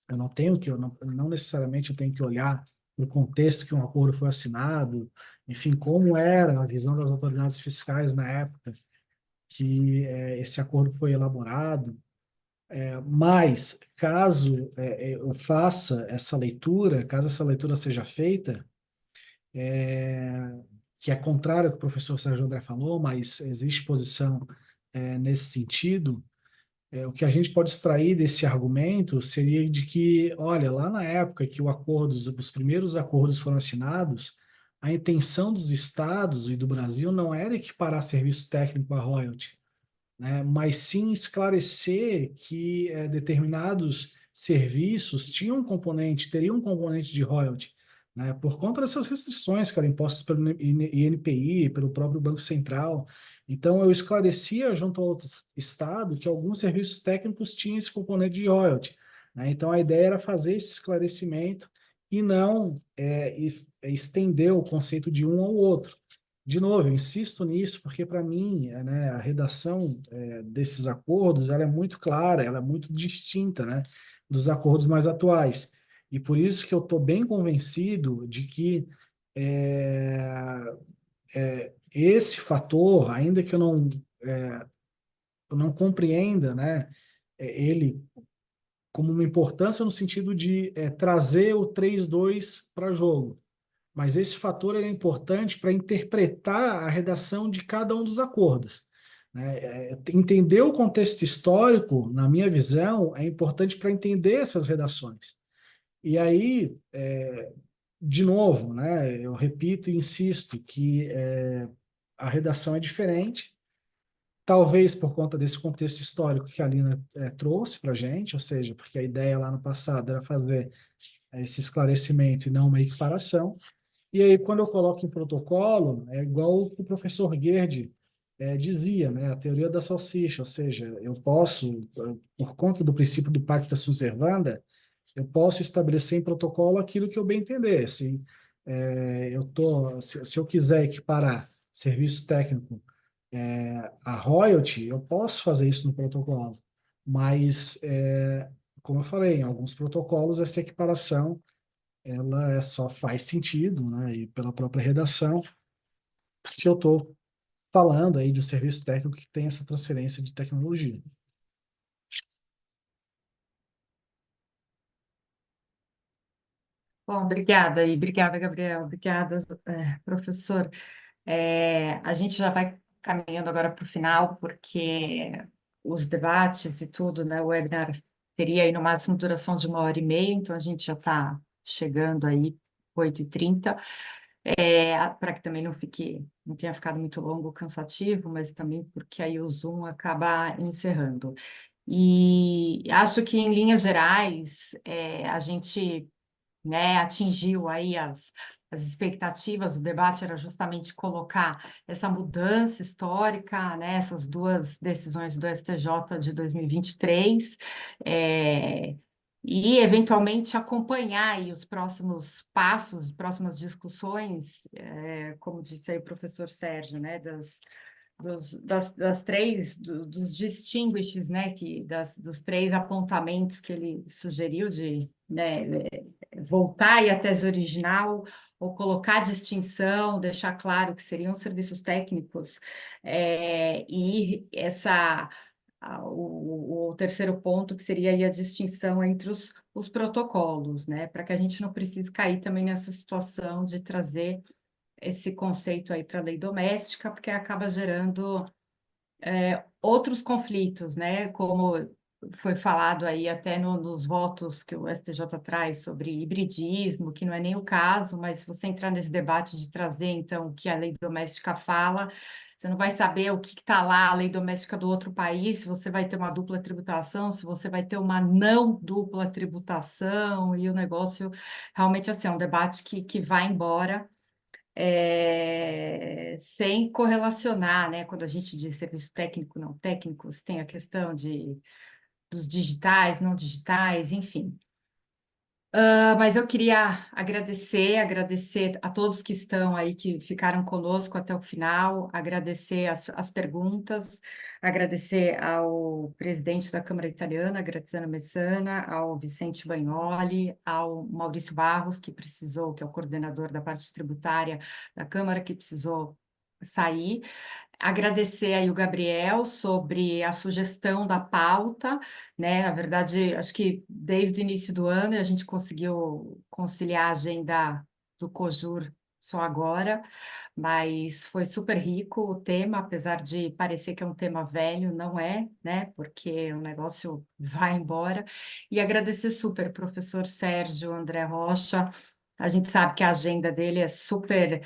eu não necessariamente eu tenho que olhar no contexto que um acordo foi assinado, enfim, como era a visão das autoridades fiscais na época que esse acordo foi elaborado. Mas, caso eu faça essa leitura, caso essa leitura seja feita, que é contrário ao que o professor Sérgio André falou, mas existe posição nesse sentido, o que a gente pode extrair desse argumento seria de que, olha, lá na época que os primeiros acordos foram assinados, a intenção dos estados e do Brasil não era equiparar serviço técnico a royalty, né, mas sim esclarecer que determinados serviços teriam um componente de royalty, né, por conta dessas restrições que eram impostas pelo INPI, pelo próprio Banco Central. Então, eu esclarecia junto ao outro estado que alguns serviços técnicos tinham esse componente de royalty, né. Então, a ideia era fazer esse esclarecimento e não estender o conceito de um ao outro. De novo, eu insisto nisso porque, para mim, né, a redação desses acordos ela é muito clara, ela é muito distinta, né, dos acordos mais atuais. E por isso que eu estou bem convencido de que esse fator, ainda que eu não compreenda, né, ele como uma importância no sentido de trazer o 3.2 para jogo. Mas esse fator é importante para interpretar a redação de cada um dos acordos, né? Entender o contexto histórico, na minha visão, é importante para entender essas redações. E aí, de novo, né, eu repito e insisto que a redação é diferente, talvez por conta desse contexto histórico que a Alina trouxe para a gente, ou seja, porque a ideia lá no passado era fazer esse esclarecimento e não uma equiparação. E aí, quando eu coloco em protocolo, é igual o professor Gerd dizia, né, a teoria da salsicha, ou seja, eu posso, por conta do princípio do pacta sunt servanda, eu posso estabelecer em protocolo aquilo que eu bem entender. Assim, se eu quiser equiparar serviço técnico a royalty, eu posso fazer isso no protocolo, mas, como eu falei, em alguns protocolos essa equiparação ela só faz sentido, né, e pela própria redação, se eu estou falando aí de um serviço técnico que tem essa transferência de tecnologia. Bom, obrigada e obrigada, Gabriel. Obrigada, professor. A gente já vai caminhando agora para o final, porque os debates e tudo, né? O webinar teria aí no máximo duração de 1h30, então a gente já está chegando aí 8h30, para que também não tenha ficado muito longo, cansativo, mas também porque aí o Zoom acaba encerrando. E acho que, em linhas gerais, a gente né, atingiu aí as expectativas. O debate era justamente colocar essa mudança histórica, né, essas duas decisões do STJ de 2023, e eventualmente acompanhar aí os próximos passos, próximas discussões, como disse aí o professor Sérgio, né, das três, dos distinguishes, né, dos três apontamentos que ele sugeriu de, né, voltar aí à tese original, ou colocar distinção, deixar claro que seriam serviços técnicos, e o terceiro ponto, que seria aí a distinção entre os protocolos, né, para que a gente não precise cair também nessa situação de trazer esse conceito aí para a lei doméstica, porque acaba gerando outros conflitos, né? Como foi falado aí até nos votos que o STJ traz sobre hibridismo, que não é nem o caso, mas se você entrar nesse debate de trazer, então, o que a lei doméstica fala, você não vai saber o que está lá, a lei doméstica do outro país, se você vai ter uma dupla tributação, se você vai ter uma não dupla tributação, e o negócio realmente assim, é um debate que vai embora sem correlacionar, né? Quando a gente diz serviço técnico, não técnicos, tem a questão dos digitais, não digitais, enfim. Mas eu queria agradecer a todos que estão aí, que ficaram conosco até o final, agradecer as perguntas, agradecer ao presidente da Câmara Italiana, Graziano Messana, ao Vicente Bagnoli, ao Maurício Barros, que é o coordenador da parte tributária da Câmara, que precisou sair. Agradecer aí o Gabriel sobre a sugestão da pauta, né? Na verdade, acho que desde o início do ano a gente conseguiu conciliar a agenda do COJUR só agora, mas foi super rico o tema, apesar de parecer que é um tema velho, não é, né? Porque o negócio vai embora. E agradecer super o professor Sérgio André Rocha. A gente sabe que a agenda dele é super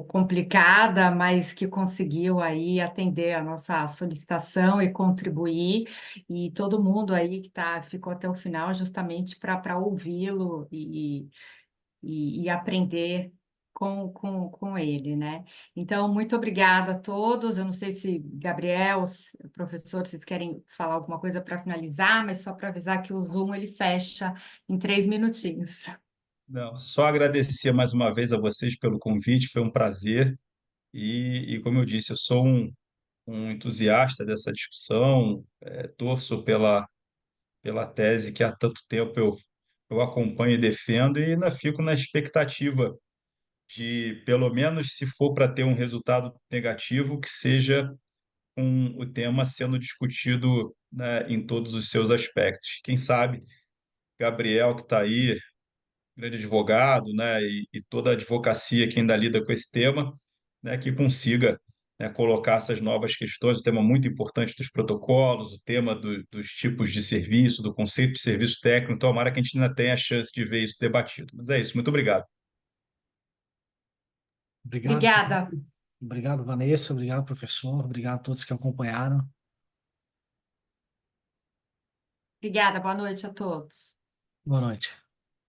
complicada, mas que conseguiu aí atender a nossa solicitação e contribuir, e todo mundo aí ficou até o final justamente para ouvi-lo e aprender com ele, né? Então, muito obrigada a todos. Eu não sei se Gabriel, professor, vocês querem falar alguma coisa para finalizar, mas só para avisar que o Zoom ele fecha em 3 minutinhos. Não, só agradecer mais uma vez a vocês pelo convite, foi um prazer. E como eu disse, eu sou um entusiasta dessa discussão, torço pela tese que há tanto tempo eu acompanho e defendo, e ainda fico na expectativa de, pelo menos, se for para ter um resultado negativo, que seja com o tema sendo discutido, né, em todos os seus aspectos. Quem sabe, Gabriel, que está aí, grande advogado, né, e toda a advocacia que ainda lida com esse tema, né, que consiga, né, colocar essas novas questões, o tema muito importante dos protocolos, o tema dos tipos de serviço, do conceito de serviço técnico. Tomara que a gente ainda tenha a chance de ver isso debatido. Mas é isso, muito obrigado. Obrigado, Obrigada. obrigado, Vanessa, obrigado, professor, obrigado a todos que acompanharam. Obrigada, boa noite a todos. Boa noite.